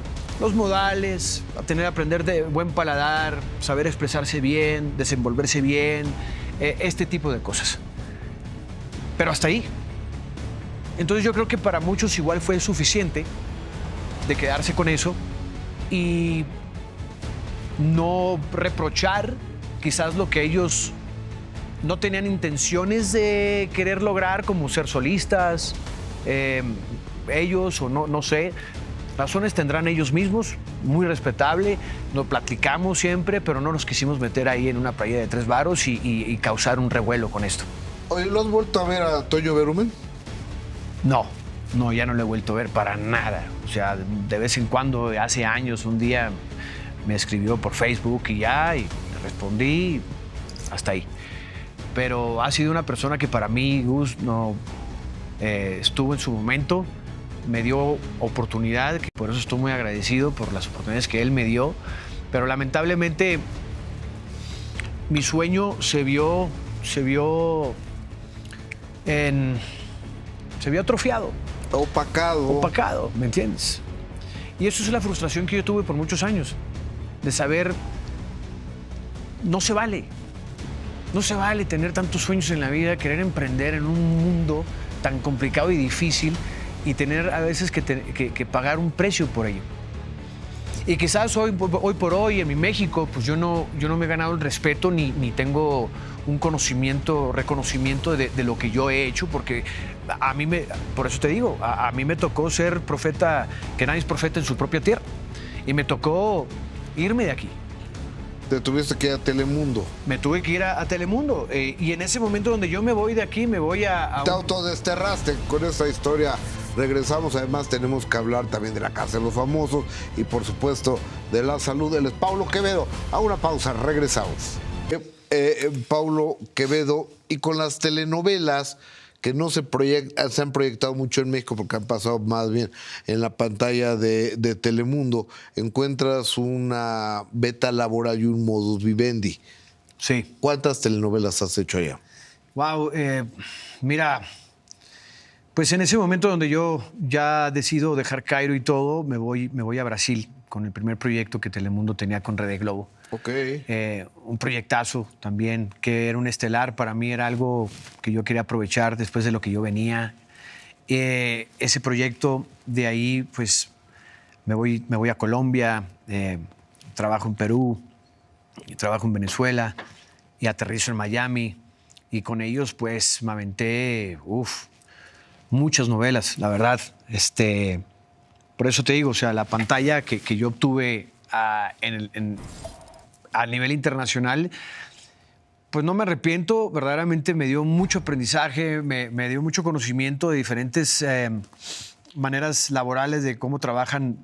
los modales, aprender de buen paladar, saber expresarse bien, desenvolverse bien, este tipo de cosas. Pero hasta ahí. Entonces yo creo que para muchos igual fue suficiente de quedarse con eso y no reprochar quizás lo que ellos no tenían intenciones de querer lograr, como ser solistas, ellos o no sé. Razones tendrán ellos mismos, muy respetable, lo platicamos siempre, pero no nos quisimos meter ahí en una playa de 3 varos y causar un revuelo con esto. Oye, ¿lo has vuelto a ver a Toño Verumen? No, ya no lo he vuelto a ver para nada. O sea, de vez en cuando, hace años, un día me escribió por Facebook y le respondí, hasta ahí. Pero ha sido una persona que para mí, Gus, estuvo en su momento, me dio oportunidad, que por eso estoy muy agradecido por las oportunidades que él me dio, pero lamentablemente mi sueño se vio atrofiado. Opacado, ¿me entiendes? Y eso es la frustración que yo tuve por muchos años, de saber, no se vale tener tantos sueños en la vida, querer emprender en un mundo tan complicado y difícil y tener a veces que pagar un precio por ello. Y quizás hoy por hoy en mi México, pues yo no me he ganado el respeto ni tengo un reconocimiento de lo que yo he hecho, porque por eso te digo, a mí me tocó ser profeta, que nadie es profeta en su propia tierra. Y me tocó irme de aquí. Te tuviste que ir a Telemundo. Me tuve que ir a Telemundo. Y en ese momento donde yo me voy de aquí, me voy a Te autodesterraste con esta historia. Regresamos, además tenemos que hablar también de la Casa de los Famosos y por supuesto de la salud. Él es Paulo Quevedo. A una pausa, regresamos. Paulo Quevedo, y con las telenovelas que no se han proyectado mucho en México porque han pasado más bien en la pantalla de Telemundo, encuentras una beta laboral y un modus vivendi. Sí. ¿Cuántas telenovelas has hecho allá? Wow, mira, pues en ese momento donde yo ya decido dejar Cairo y todo, me voy a Brasil con el primer proyecto que Telemundo tenía con Rede Globo. Ok. Un proyectazo también, que era un estelar. Para mí era algo que yo quería aprovechar después de lo que yo venía. Ese proyecto, de ahí, pues, me voy a Colombia, trabajo en Perú, trabajo en Venezuela y aterrizo en Miami. Y con ellos, pues, me aventé, muchas novelas, la verdad. Por eso te digo, o sea, la pantalla que yo obtuve a nivel internacional, pues no me arrepiento, verdaderamente me dio mucho aprendizaje, me dio mucho conocimiento de diferentes maneras laborales de cómo trabajan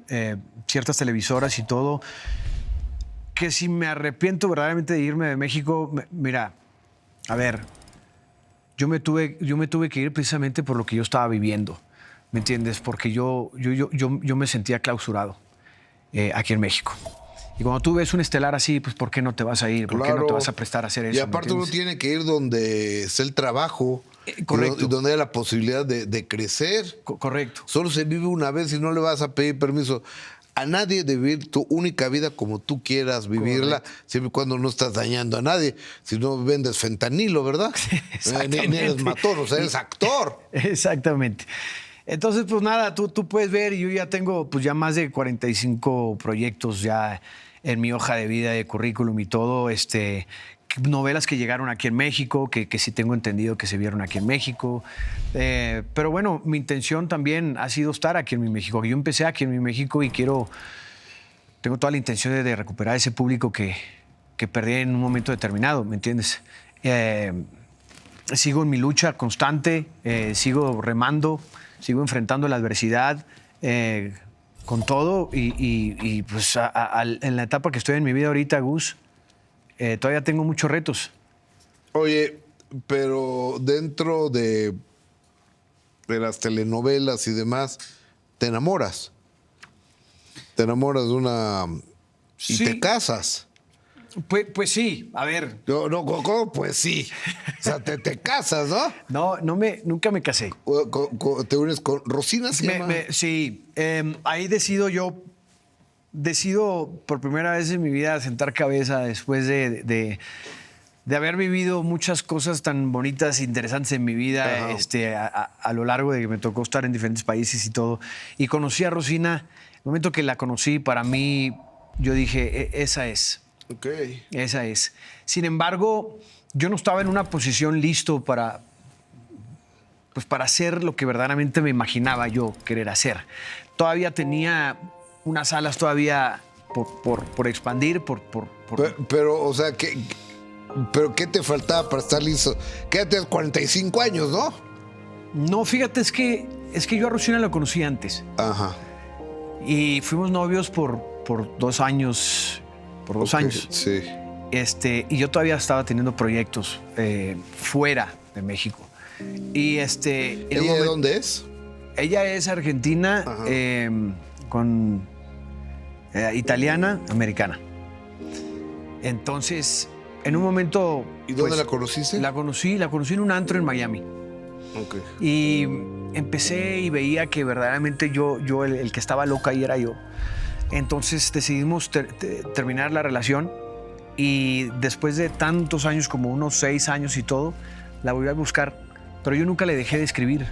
ciertas televisoras y todo, que si me arrepiento verdaderamente de irme de México, mira, a ver, yo me tuve que ir precisamente por lo que yo estaba viviendo, ¿me entiendes? Porque yo me sentía clausurado aquí en México. Y cuando tú ves un estelar así, pues ¿por qué no te vas a ir? ¿Por qué no te vas a prestar a hacer eso? Y aparte uno tiene que ir donde es el trabajo. Correcto. Y donde hay la posibilidad de crecer. Correcto. Solo se vive una vez y no le vas a pedir permiso a nadie de vivir tu única vida como tú quieras vivirla, siempre y cuando no estás dañando a nadie. Si no vendes fentanilo, ¿verdad? Ni eres matón, o sea, eres actor. Exactamente. Entonces, pues nada, tú puedes ver, yo ya tengo pues ya más de 45 proyectos ya en mi hoja de vida, de currículum y todo, novelas que llegaron aquí en México, que sí tengo entendido que se vieron aquí en México. Pero bueno, mi intención también ha sido estar aquí en mi México. Yo empecé aquí en mi México y tengo toda la intención de recuperar ese público que perdí en un momento determinado, ¿me entiendes? Sigo en mi lucha constante, sigo remando, sigo enfrentando la adversidad con todo y pues en la etapa que estoy en mi vida ahorita, Gus, todavía tengo muchos retos. Oye, pero dentro de las telenovelas y demás, te enamoras. Te enamoras de una... y sí. Te casas. Pues sí, a ver. No, ¿cómo? Pues sí. O sea, te casas, ¿no? Nunca me casé. ¿Te unes con Rosina? Sí. Ahí decido por primera vez en mi vida sentar cabeza después de haber vivido muchas cosas tan bonitas e interesantes en mi vida, a lo largo de que me tocó estar en diferentes países y todo. Y conocí a Rosina. El momento que la conocí, para mí, yo dije, esa es. Okay. Esa es. Sin embargo, yo no estaba en una posición listo para hacer lo que verdaderamente me imaginaba yo querer hacer. Todavía tenía unas alas todavía por expandir, Pero, o sea, ¿pero qué te faltaba para estar listo? Quédate a 45 años, ¿no? No, fíjate, es que yo a Rosina la conocí antes. Ajá. Y fuimos novios por 2 años. Por 2 años. Sí. Y yo todavía estaba teniendo proyectos fuera de México. Y ¿Ella de dónde es? Ella es argentina, italiana, americana. Entonces, en un momento... ¿Y dónde la conociste? La conocí en un antro en Miami. Okay. Y empecé y veía que verdaderamente yo el que estaba loca ahí era yo. Entonces decidimos terminar la relación y después de tantos años, como unos 6 años y todo, la volví a buscar. Pero yo nunca le dejé de escribir.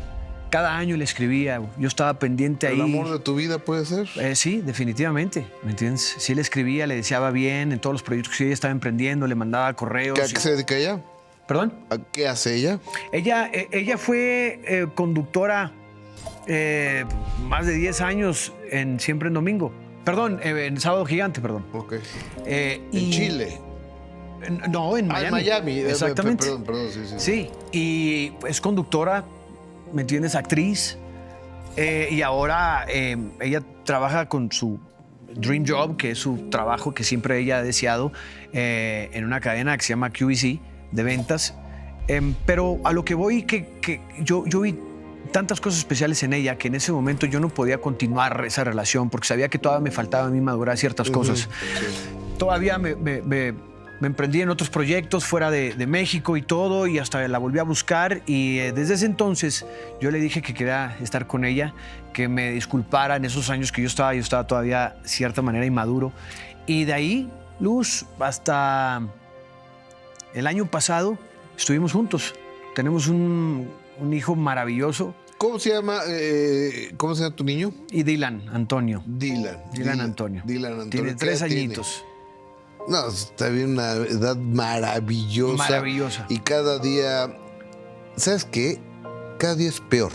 Cada año le escribía, yo estaba pendiente ahí. ¿El amor de tu vida puede ser? Sí, definitivamente, ¿me entiendes? Sí le escribía, le deseaba bien en todos los proyectos que ella estaba emprendiendo, le mandaba correos. ¿A qué se dedica ella? ¿Perdón? ¿A qué hace ella? Ella fue conductora más de 10 años Siempre en Domingo. Perdón, en Sábado Gigante, perdón. Ok. Y ¿En Chile? No, en Miami. En Miami. Exactamente. Perdón, sí. Sí, y es conductora, ¿me entiendes? Actriz. Y ahora ella trabaja con su Dream Job, que es su trabajo que siempre ella ha deseado, en una cadena que se llama QVC de ventas. Pero a lo que voy, que yo vi tantas cosas especiales en ella que en ese momento yo no podía continuar esa relación porque sabía que todavía me faltaba a mí madurar ciertas cosas. Sí. Todavía me emprendí en otros proyectos fuera de México y todo, y hasta la volví a buscar, y desde ese entonces yo le dije que quería estar con ella, que me disculpara en esos años que yo estaba todavía de cierta manera inmaduro. Y de ahí, Luz, hasta el año pasado estuvimos juntos. Tenemos un hijo maravilloso. ¿Cómo se llama tu niño? Y Dylan Antonio. Dylan Antonio. Antonio. Tiene 3 ¿Qué edad añitos. tiene? No, está bien, una edad maravillosa. Maravillosa. Y cada día, ¿sabes qué? Cada día es peor.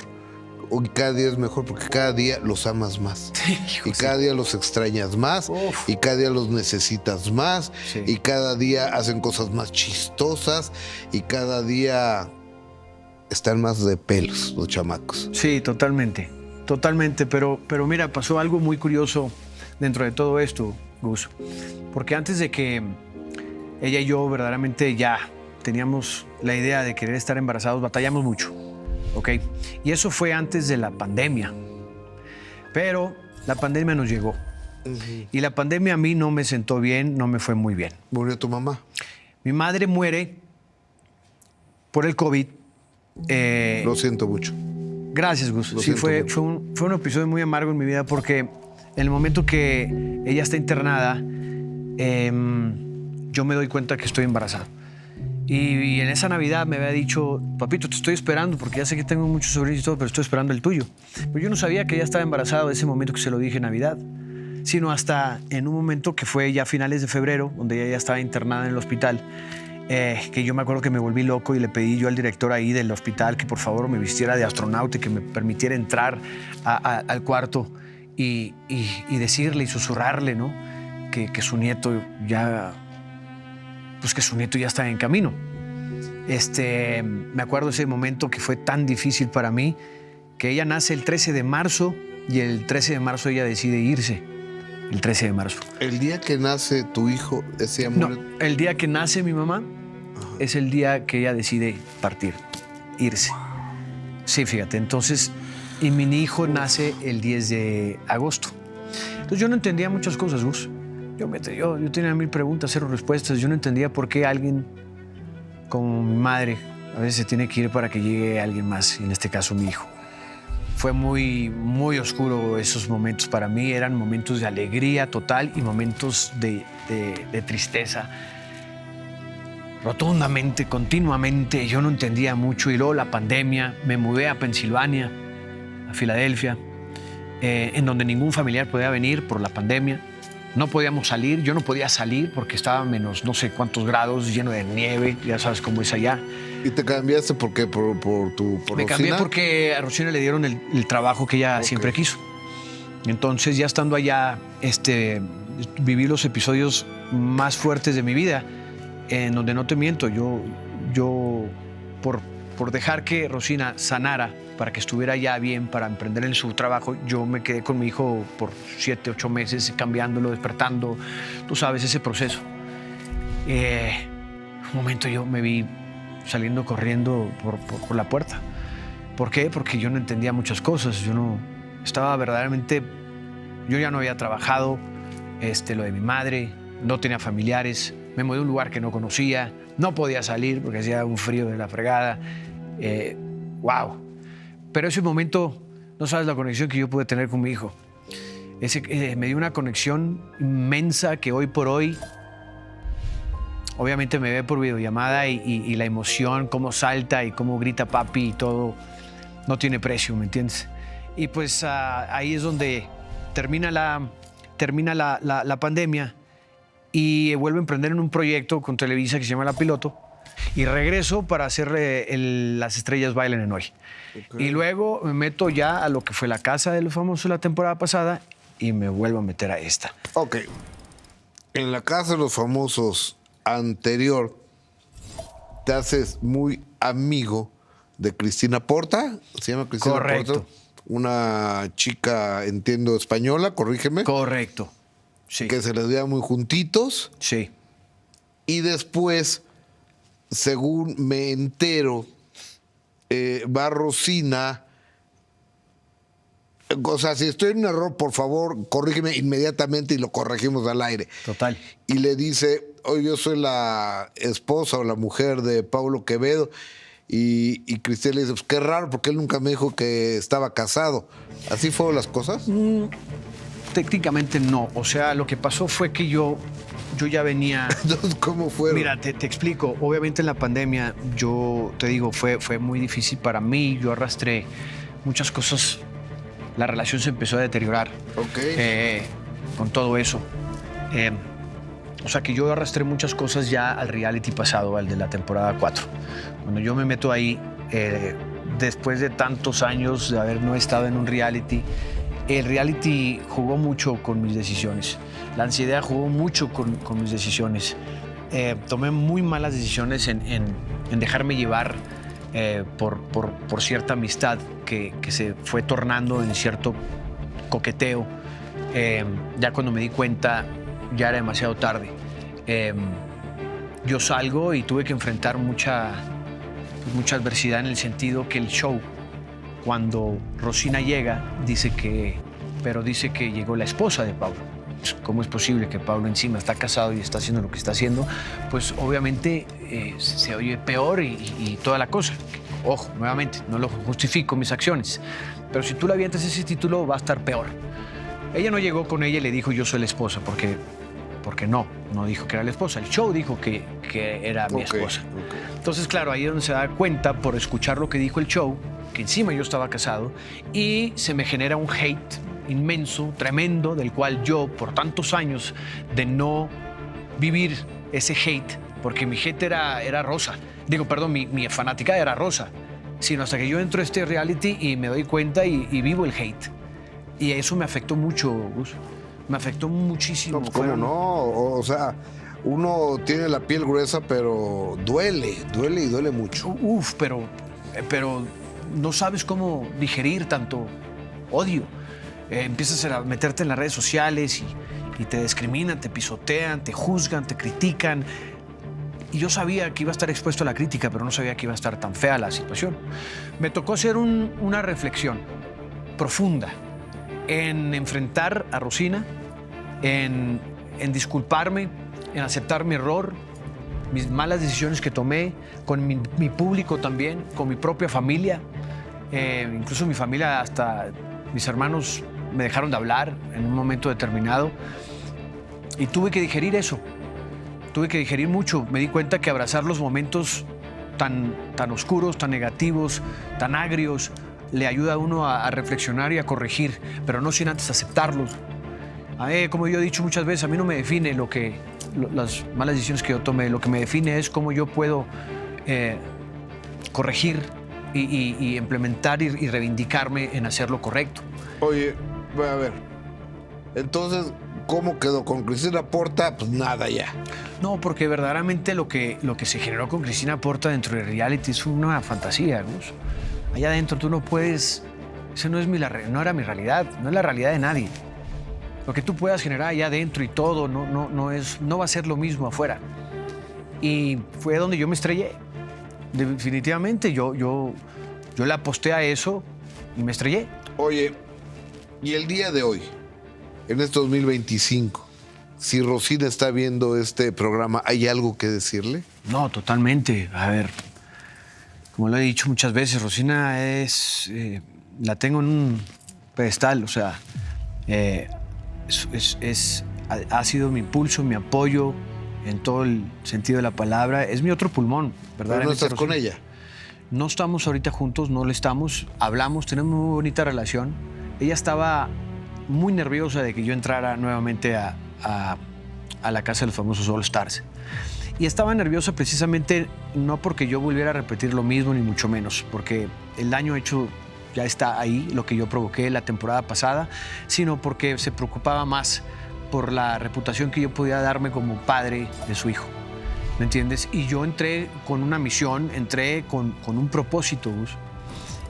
O cada día es mejor porque cada día los amas más. Y cada día los extrañas más. Uf. Y cada día los necesitas más. Sí. Y cada día hacen cosas más chistosas. Y cada día están más de pelos los chamacos. Sí, totalmente. Pero mira, pasó algo muy curioso dentro de todo esto, Gus. Porque antes de que ella y yo verdaderamente ya teníamos la idea de querer estar embarazados, batallamos mucho, ¿ok? Y eso fue antes de la pandemia. Pero la pandemia nos llegó. Y la pandemia a mí no me sentó bien, no me fue muy bien. ¿Murió tu mamá? Mi madre muere por el COVID. Lo siento mucho. Gracias, Gus. Lo Sí, siento fue mucho. un episodio muy amargo en mi vida porque en el momento que ella está internada, yo me doy cuenta que estoy embarazado. Y en esa Navidad me había dicho, papito, te estoy esperando porque ya sé que tengo muchos sobrinos y todo, pero estoy esperando el tuyo. Pero yo no sabía que ella estaba embarazada de ese momento que se lo dije en Navidad, sino hasta en un momento que fue ya a finales de febrero, donde ella ya estaba internada en el hospital. Que yo me acuerdo que me volví loco y le pedí yo al director ahí del hospital que por favor me vistiera de astronauta y que me permitiera entrar al cuarto y decirle y susurrarle, ¿no? Que su nieto ya, pues que su nieto ya está en camino. Me acuerdo ese momento que fue tan difícil para mí, que ella nace el 13 de marzo y el 13 de marzo ella decide irse. El 13 de marzo. El día que nace tu hijo, ese amor. No, el día que nace mi mamá es el día que ella decide partir, irse. Sí, fíjate, entonces, y mi hijo nace el 10 de agosto. Entonces yo no entendía muchas cosas, Gus. Yo tenía 1000 preguntas, 0 respuestas. Yo no entendía por qué alguien como mi madre a veces se tiene que ir para que llegue alguien más, y en este caso mi hijo. Fue muy, muy oscuro esos momentos para mí. Eran momentos de alegría total y momentos de tristeza. Rotundamente, continuamente. Yo no entendía mucho. Y luego la pandemia. Me mudé a Pensilvania, a Filadelfia, en donde ningún familiar podía venir por la pandemia. No podíamos salir. Yo no podía salir porque estaba a menos no sé cuántos grados, lleno de nieve. Ya sabes cómo es allá. ¿Y te cambiaste por qué? ¿Por Me cambié Rosina? porque a Rosina le dieron el trabajo que ella siempre quiso. Entonces, ya estando allá, viví los episodios más fuertes de mi vida, en donde no te miento, yo por dejar que Rosina sanara para que estuviera ya bien, para emprender en su trabajo, yo me quedé con mi hijo por 7, 8 meses, cambiándolo, despertando, tú sabes, ese proceso. Un momento yo me vi saliendo corriendo por la puerta. ¿Por qué? Porque yo no entendía muchas cosas. Yo no estaba verdaderamente... Yo ya no había trabajado, lo de mi madre, no tenía familiares, me mudé a un lugar que no conocía, no podía salir porque hacía un frío de la fregada. ¡Wow! Pero ese momento, no sabes la conexión que yo pude tener con mi hijo. Me dio una conexión inmensa que hoy por hoy... Obviamente me ve por videollamada y la emoción, cómo salta y cómo grita papi y todo, no tiene precio, ¿me entiendes? Y pues ahí es donde termina la pandemia y vuelvo a emprender en un proyecto con Televisa que se llama La Piloto y regreso para hacer Las Estrellas Bailan en Hoy. Okay. Y luego me meto ya a lo que fue La Casa de los Famosos la temporada pasada y me vuelvo a meter a esta. Ok. En La Casa de los Famosos anterior te haces muy amigo de Cristina Porta, ¿se llama Cristina Correcto. Porta? Una chica, entiendo, española, corrígeme. Correcto, sí. Que se les veía muy juntitos. Sí. Y después, según me entero, va Rosina. O sea, si estoy en un error, por favor, corrígeme inmediatamente y lo corregimos al aire. Total. Y le dice, oye, yo soy la esposa o la mujer de Paulo Quevedo. Y Cristina le dice, pues qué raro, porque él nunca me dijo que estaba casado. ¿Así fueron las cosas? Técnicamente no. O sea, lo que pasó fue que yo ya venía... Entonces, ¿cómo fueron? Mira, te explico. Obviamente en la pandemia, yo te digo, fue muy difícil para mí. Yo arrastré muchas cosas. La relación se empezó a deteriorar. Ok. Con todo eso. O sea que yo arrastré muchas cosas ya al reality pasado, al de la temporada 4. Cuando yo me meto ahí, después de tantos años de haber no estado en un reality, el reality jugó mucho con mis decisiones. La ansiedad jugó mucho con mis decisiones. Tomé muy malas decisiones en dejarme llevar por cierta amistad que se fue tornando en cierto coqueteo. Ya cuando me di cuenta, ya era demasiado tarde. Yo salgo y tuve que enfrentar mucha adversidad en el sentido que el show, cuando Rosina llega, dice que llegó la esposa de Paulo. ¿Cómo es posible que Paulo encima está casado y está haciendo lo que está haciendo? Pues obviamente se oye peor y toda la cosa. Ojo, nuevamente, no lo justifico mis acciones, pero si tú le avientas ese título va a estar peor. Ella no llegó con ella y le dijo yo soy la esposa, porque no dijo que era la esposa. El show dijo que era mi esposa. Okay. Entonces, claro, ahí es donde se da cuenta por escuchar lo que dijo el show, que encima yo estaba casado, y se me genera un hate inmenso, tremendo, del cual yo, por tantos años de no vivir ese hate, porque mi hate era rosa, mi fanática era rosa, sino hasta que yo entro a este reality y me doy cuenta y vivo el hate. Y eso me afectó mucho, Gus. Me afectó muchísimo. No, pues, ¿cómo no? O sea, uno tiene la piel gruesa, pero duele y duele mucho. Pero no sabes cómo digerir tanto odio. Empiezas a meterte en las redes sociales y te discriminan, te pisotean, te juzgan, te critican. Y yo sabía que iba a estar expuesto a la crítica, pero no sabía que iba a estar tan fea la situación. Me tocó hacer una reflexión profunda en enfrentar a Rosina, en disculparme, en aceptar mi error, mis malas decisiones que tomé, con mi público también, con mi propia familia. Incluso mi familia, hasta mis hermanos me dejaron de hablar en un momento determinado. Y tuve que digerir eso. Tuve que digerir mucho. Me di cuenta que abrazar los momentos tan oscuros, tan negativos, tan agrios, le ayuda a uno a reflexionar y a corregir, pero no sin antes aceptarlos. Como yo he dicho muchas veces, a mí no me define las malas decisiones que yo tomé. Lo que me define es cómo yo puedo corregir y implementar y reivindicarme en hacer lo correcto. Oye, a ver, entonces, ¿cómo quedó con Cristina Porta? Pues nada ya. No, porque verdaderamente lo que se generó con Cristina Porta dentro de reality es una fantasía, Gus. Allá adentro tú no puedes... Eso no era mi realidad, no es la realidad de nadie. Lo que tú puedas generar allá adentro y todo no va a ser lo mismo afuera. Y fue donde yo me estrellé. Definitivamente yo le aposté a eso y me estrellé. Oye, y el día de hoy, en este 2025, si Rosina está viendo este programa, ¿hay algo que decirle? No, totalmente. A ver, como lo he dicho muchas veces, Rosina la tengo en un pedestal, o sea, ha sido mi impulso, mi apoyo en todo el sentido de la palabra. Es mi otro pulmón, ¿verdad? ¿Pero no estás con ella? No estamos ahorita juntos, no le estamos, hablamos, tenemos muy bonita relación. Ella estaba muy nerviosa de que yo entrara nuevamente a la casa de los famosos All Stars. Y estaba nerviosa precisamente no porque yo volviera a repetir lo mismo, ni mucho menos, porque el daño hecho ya está ahí, lo que yo provoqué la temporada pasada, sino porque se preocupaba más por la reputación que yo podía darme como padre de su hijo. ¿Me entiendes? Y yo entré con una misión, entré con un propósito, Gus.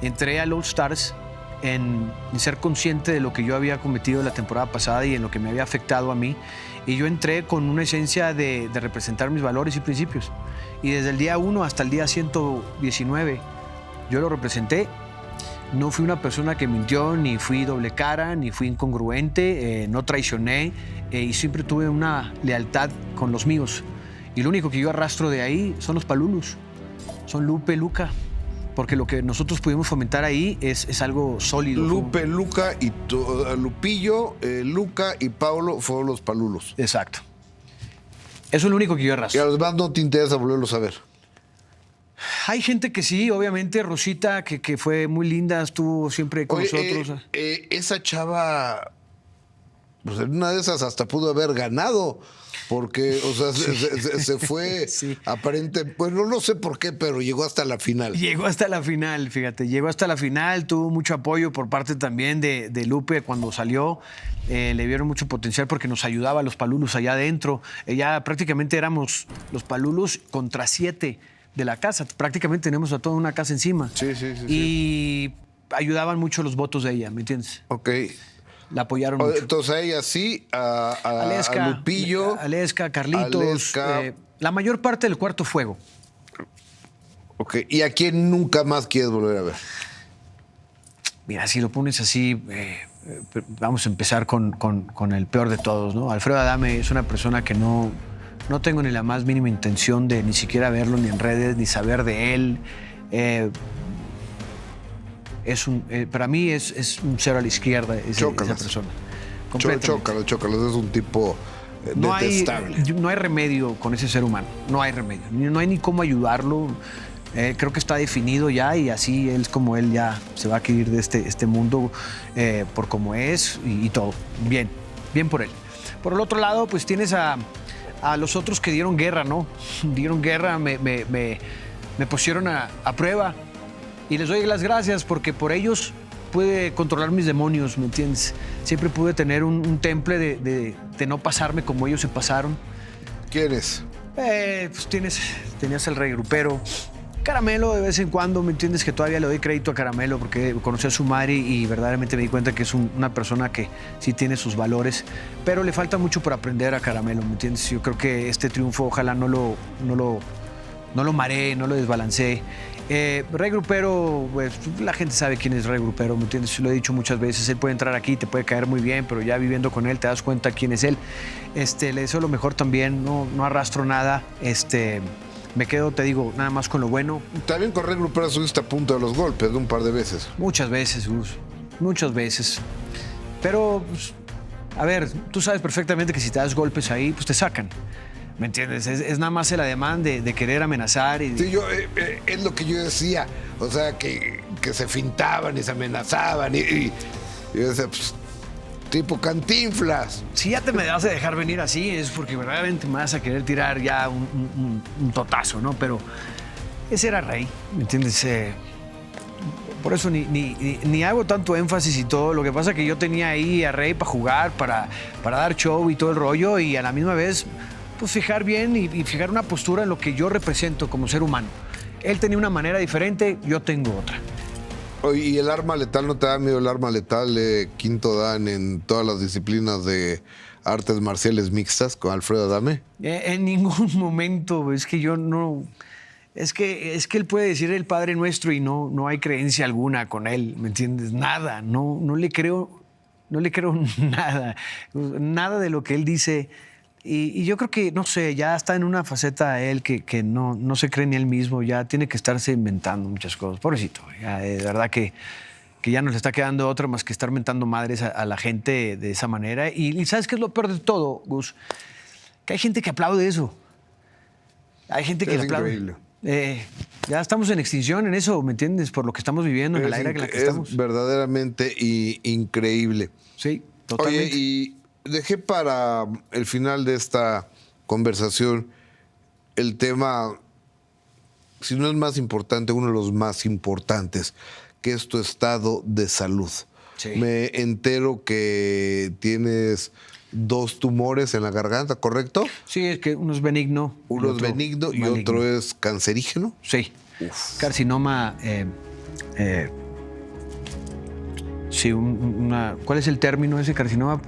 Entré al All Stars en ser consciente de lo que yo había cometido la temporada pasada y en lo que me había afectado a mí. Y yo entré con una esencia de representar mis valores y principios. Y desde el día 1 hasta el día 119, yo lo representé. No fui una persona que mintió, ni fui doble cara, ni fui incongruente, no traicioné y siempre tuve una lealtad con los míos. Y lo único que yo arrastro de ahí son los palulus, son Lupe, Luca, porque lo que nosotros pudimos fomentar ahí es algo sólido. Lupe, Luca y Lupillo, Luca y Paulo fueron los palulos. Exacto. Eso es lo único que yo Y arrastro. a los demás no te interesa volverlos a ver. Hay gente que sí, obviamente, Rosita, que fue muy linda, estuvo siempre con nosotros. Esa chava, pues en una de esas hasta pudo haber ganado, porque, o sea, se fue Sí. aparente, pues no sé por qué, pero llegó hasta la final. Llegó hasta la final, fíjate, llegó hasta la final, tuvo mucho apoyo por parte también de Lupe cuando salió, le vieron mucho potencial porque nos ayudaba a los palulus allá adentro, ya prácticamente éramos los palulus contra 7 de la casa, prácticamente tenemos a toda una casa encima. Sí. Y ayudaban mucho los votos de ella, ¿me entiendes? Ok. La apoyaron mucho. Entonces a ella sí, a Aleska, Lupillo. Aleska, Carlitos, Aleska. la mayor parte del Cuarto Fuego. Ok. ¿Y a quién nunca más quieres volver a ver? Mira, si lo pones así, vamos a empezar con el peor de todos, ¿no? Alfredo Adame es una persona que no tengo ni la más mínima intención de ni siquiera verlo ni en redes, ni saber de él. Para mí es un cero a la izquierda esa persona. Completamente. Chócalas, es un tipo detestable. No hay remedio con ese ser humano, no hay remedio. No hay ni cómo ayudarlo. Creo que está definido ya y así él, como él ya se va a ir de este mundo por como es y todo. Bien por él. Por el otro lado, pues tienes a los otros que dieron guerra, ¿no? Dieron guerra, me pusieron a prueba y les doy las gracias porque por ellos pude controlar mis demonios, ¿me entiendes? Siempre pude tener un temple de no pasarme como ellos se pasaron. ¿Quiénes? Pues tenías el Rey Grupero. Caramelo de vez en cuando, ¿me entiendes? Que todavía le doy crédito a Caramelo porque conocí a su madre y verdaderamente me di cuenta que es una persona que sí tiene sus valores, pero le falta mucho por aprender a Caramelo, ¿me entiendes? Yo creo que este triunfo ojalá no lo maree, no lo desbalancee. Rey Grupero, pues la gente sabe quién es Rey Grupero, ¿me entiendes? Lo he dicho muchas veces, él puede entrar aquí, te puede caer muy bien, pero ya viviendo con él te das cuenta quién es él. Le deseo lo mejor también, no arrastro nada, me quedo, te digo, nada más con lo bueno. También con Rey Grupero subiste a punto de los golpes de un par de veces. Muchas veces, Gus. Muchas veces. Pero, pues, a ver, tú sabes perfectamente que si te das golpes ahí, pues te sacan. ¿Me entiendes? Es nada más el ademán de querer amenazar. Y... Sí, es lo que yo decía. O sea, que se fintaban y se amenazaban. Y yo decía, pues, tipo Cantinflas. Si ya te me vas a dejar venir así, es porque verdaderamente me vas a querer tirar ya un totazo, ¿no? Pero ese era Rey, ¿me entiendes? Por eso ni hago tanto énfasis y todo. Lo que pasa es que yo tenía ahí a Rey para jugar, para dar show y todo el rollo, y a la misma vez, pues fijar bien y fijar una postura en lo que yo represento como ser humano. Él tenía una manera diferente, yo tengo otra. ¿Y el arma letal no te da miedo? El arma letal, quinto dan en todas las disciplinas de artes marciales mixtas con Alfredo Adame. En ningún momento, es que yo no... Es que él puede decir el Padre Nuestro y no hay creencia alguna con él, ¿me entiendes? Nada, no le creo nada de lo que él dice. Y yo creo que, no sé, ya está en una faceta él que no se cree ni él mismo, ya tiene que estarse inventando muchas cosas. Pobrecito, ya, de verdad que ya no le está quedando otra más que estar mentando madres a la gente de esa manera. Y ¿sabes qué es lo peor de todo, Gus? Que hay gente que aplaude eso. Hay gente que Es le aplaude. increíble. Ya estamos en extinción en eso, ¿me entiendes? Por lo que estamos viviendo, en la era en la que estamos. Es verdaderamente increíble. Sí, totalmente. Oye, y dejé para el final de esta conversación el tema, si no es más importante, uno de los más importantes, que es tu estado de salud. Sí. Me entero que tienes 2 tumores en la garganta, ¿correcto? Sí, es que uno es benigno. Uno es benigno y otro es cancerígeno. Sí. Carcinoma. Sí, ¿cuál es el término ese? Carcinoma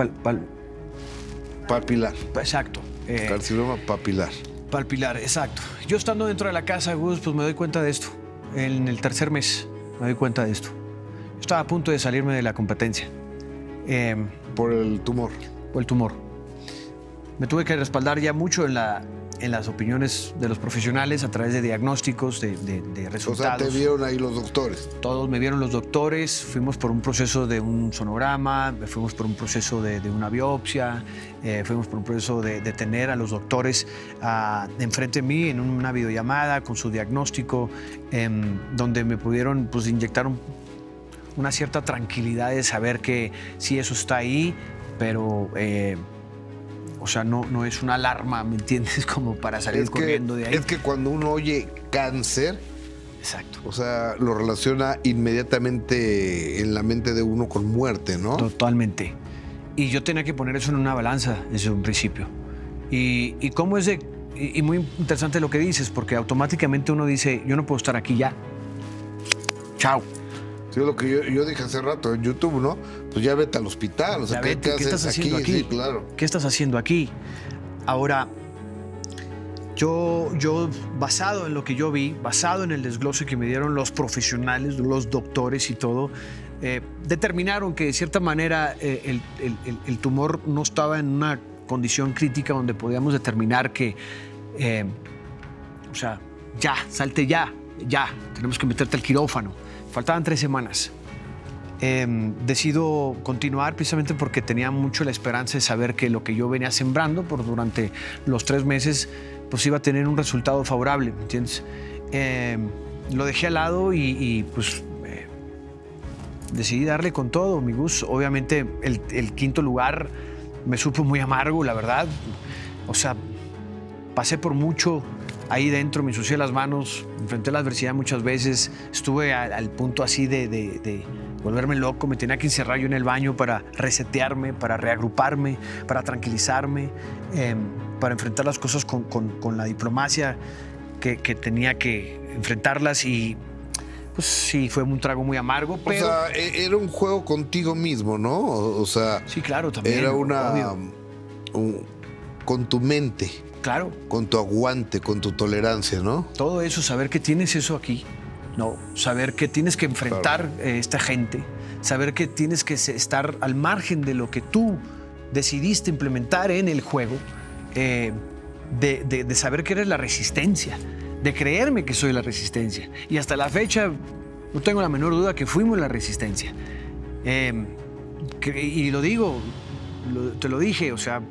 Papilar. Exacto. Carcinoma papilar. Papilar, exacto. Yo estando dentro de la casa, Gus, pues me doy cuenta de esto. En el tercer mes me doy cuenta de esto. Yo estaba a punto de salirme de la competencia. Por el tumor. Por el tumor. Me tuve que respaldar ya mucho en las opiniones de los profesionales a través de diagnósticos, de resultados. O sea, te vieron ahí los doctores. Todos me vieron los doctores, fuimos por un proceso de un sonograma, fuimos por un proceso de una biopsia, fuimos por un proceso de tener a los doctores enfrente de mí en una videollamada con su diagnóstico, donde me pudieron pues, inyectar una cierta tranquilidad de saber que sí, eso está ahí, pero... o sea, no es una alarma, ¿me entiendes? Como para salir corriendo de ahí. Es que cuando uno oye cáncer, exacto, o sea, lo relaciona inmediatamente en la mente de uno con muerte, ¿no? Totalmente. Y yo tenía que poner eso en una balanza desde un principio. Y cómo es y muy interesante lo que dices, porque automáticamente uno dice, yo no puedo estar aquí ya. Chao. Sí, es lo que yo dije hace rato en YouTube, ¿no? Pues ya vete al hospital. O sea, ¿qué estás haciendo aquí? Sí, claro. ¿Qué estás haciendo aquí? Ahora, yo basado en lo que yo vi, basado en el desglose que me dieron los profesionales, los doctores y todo, determinaron que de cierta manera el tumor no estaba en una condición crítica donde podíamos determinar que, o sea, ya, salte ya, tenemos que meterte al quirófano. Faltaban 3 semanas. Decido continuar precisamente porque tenía mucho la esperanza de saber que lo que yo venía sembrando durante los 3 meses pues iba a tener un resultado favorable, ¿me entiendes? Lo dejé al lado y pues decidí darle con todo, mi Gus. Obviamente el 5.º lugar me supo muy amargo, la verdad. O sea, pasé por mucho ahí dentro, me ensucié las manos, enfrenté la adversidad muchas veces, estuve al punto así de volverme loco, me tenía que encerrar yo en el baño para resetearme, para reagruparme, para tranquilizarme, para enfrentar las cosas con la diplomacia que tenía que enfrentarlas y pues sí, fue un trago muy amargo, pero... O sea, era un juego contigo mismo, ¿no? O sea... Sí, claro, también. Era con tu mente. Claro. Con tu aguante, con tu tolerancia, ¿no? Todo eso, saber que tienes eso aquí, ¿no? Saber que tienes que enfrentar esta gente, saber que tienes que estar al margen de lo que tú decidiste implementar en el juego, de saber que eres la resistencia, de creerme que soy la resistencia. Y hasta la fecha no tengo la menor duda que fuimos la resistencia. Y lo digo, te lo dije, o sea,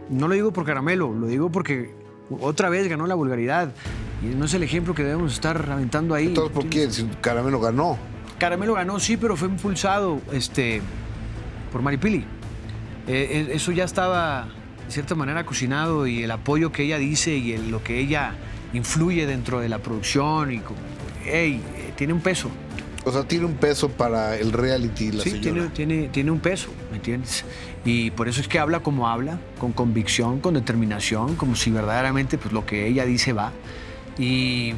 no lo digo por Caramelo, lo digo porque otra vez ganó la vulgaridad. Y no es el ejemplo que debemos estar aventando ahí. Entonces, ¿por qué? Si Caramelo ganó. Caramelo ganó, sí, pero fue impulsado por Maripili. Eso ya estaba, de cierta manera, cocinado y el apoyo que ella dice y lo que ella influye dentro de la producción y tiene un peso. O sea, tiene un peso para el reality, la señora. Sí, tiene un peso, ¿me entiendes? Y por eso es que habla como habla, con convicción, con determinación, como si verdaderamente pues, lo que ella dice va. Y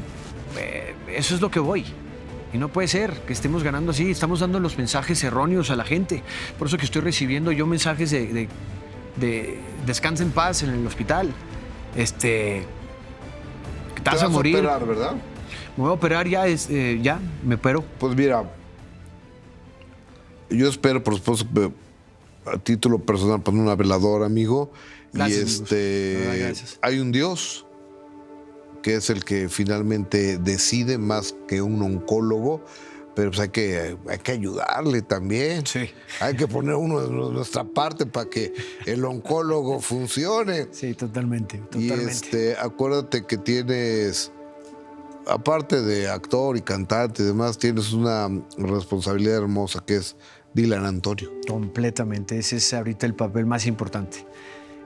eso es lo que voy. Y no puede ser que estemos ganando así, estamos dando los mensajes erróneos a la gente. Por eso que estoy recibiendo yo mensajes de descansa en paz en el hospital. Te vas a morir. Te vas a operar, ¿verdad? Me voy a operar ya, me opero. Pues mira, yo espero, por supuesto, a título personal, poner una veladora, amigo. Gracias, y gracias. Hay un Dios que es el que finalmente decide más que un oncólogo, pero pues hay que ayudarle también. Sí. Hay que poner uno de nuestra parte para que el oncólogo funcione. Sí, totalmente. Y acuérdate que tienes aparte de actor y cantante y demás, tienes una responsabilidad hermosa que es Dylan Antonio. Completamente, ese es ahorita el papel más importante.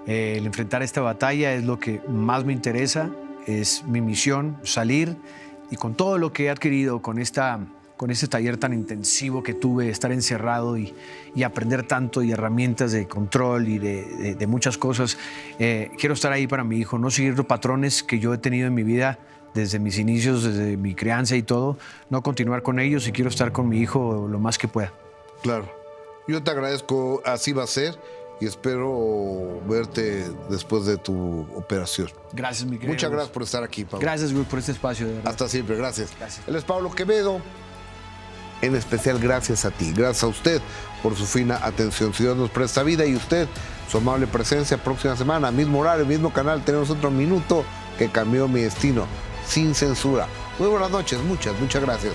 El enfrentar esta batalla es lo que más me interesa, es mi misión, salir y con todo lo que he adquirido con este taller tan intensivo que tuve, estar encerrado y aprender tanto y herramientas de control y de muchas cosas, quiero estar ahí para mi hijo, no seguir los patrones que yo he tenido en mi vida desde mis inicios, desde mi crianza y todo, no continuar con ellos y quiero estar con mi hijo lo más que pueda. Claro. Yo te agradezco, así va a ser y espero verte después de tu operación. Gracias, mi querido. Muchas gracias por estar aquí, Pablo. Gracias, güey, por este espacio, de verdad. Hasta siempre, gracias. Gracias. Él es Pablo Quevedo. En especial, gracias a ti, gracias a usted por su fina atención. Si Dios nos presta vida y usted, su amable presencia, próxima semana, mismo horario, mismo canal, tenemos otro minuto que cambió mi destino, sin censura. Muy buenas noches, muchas gracias.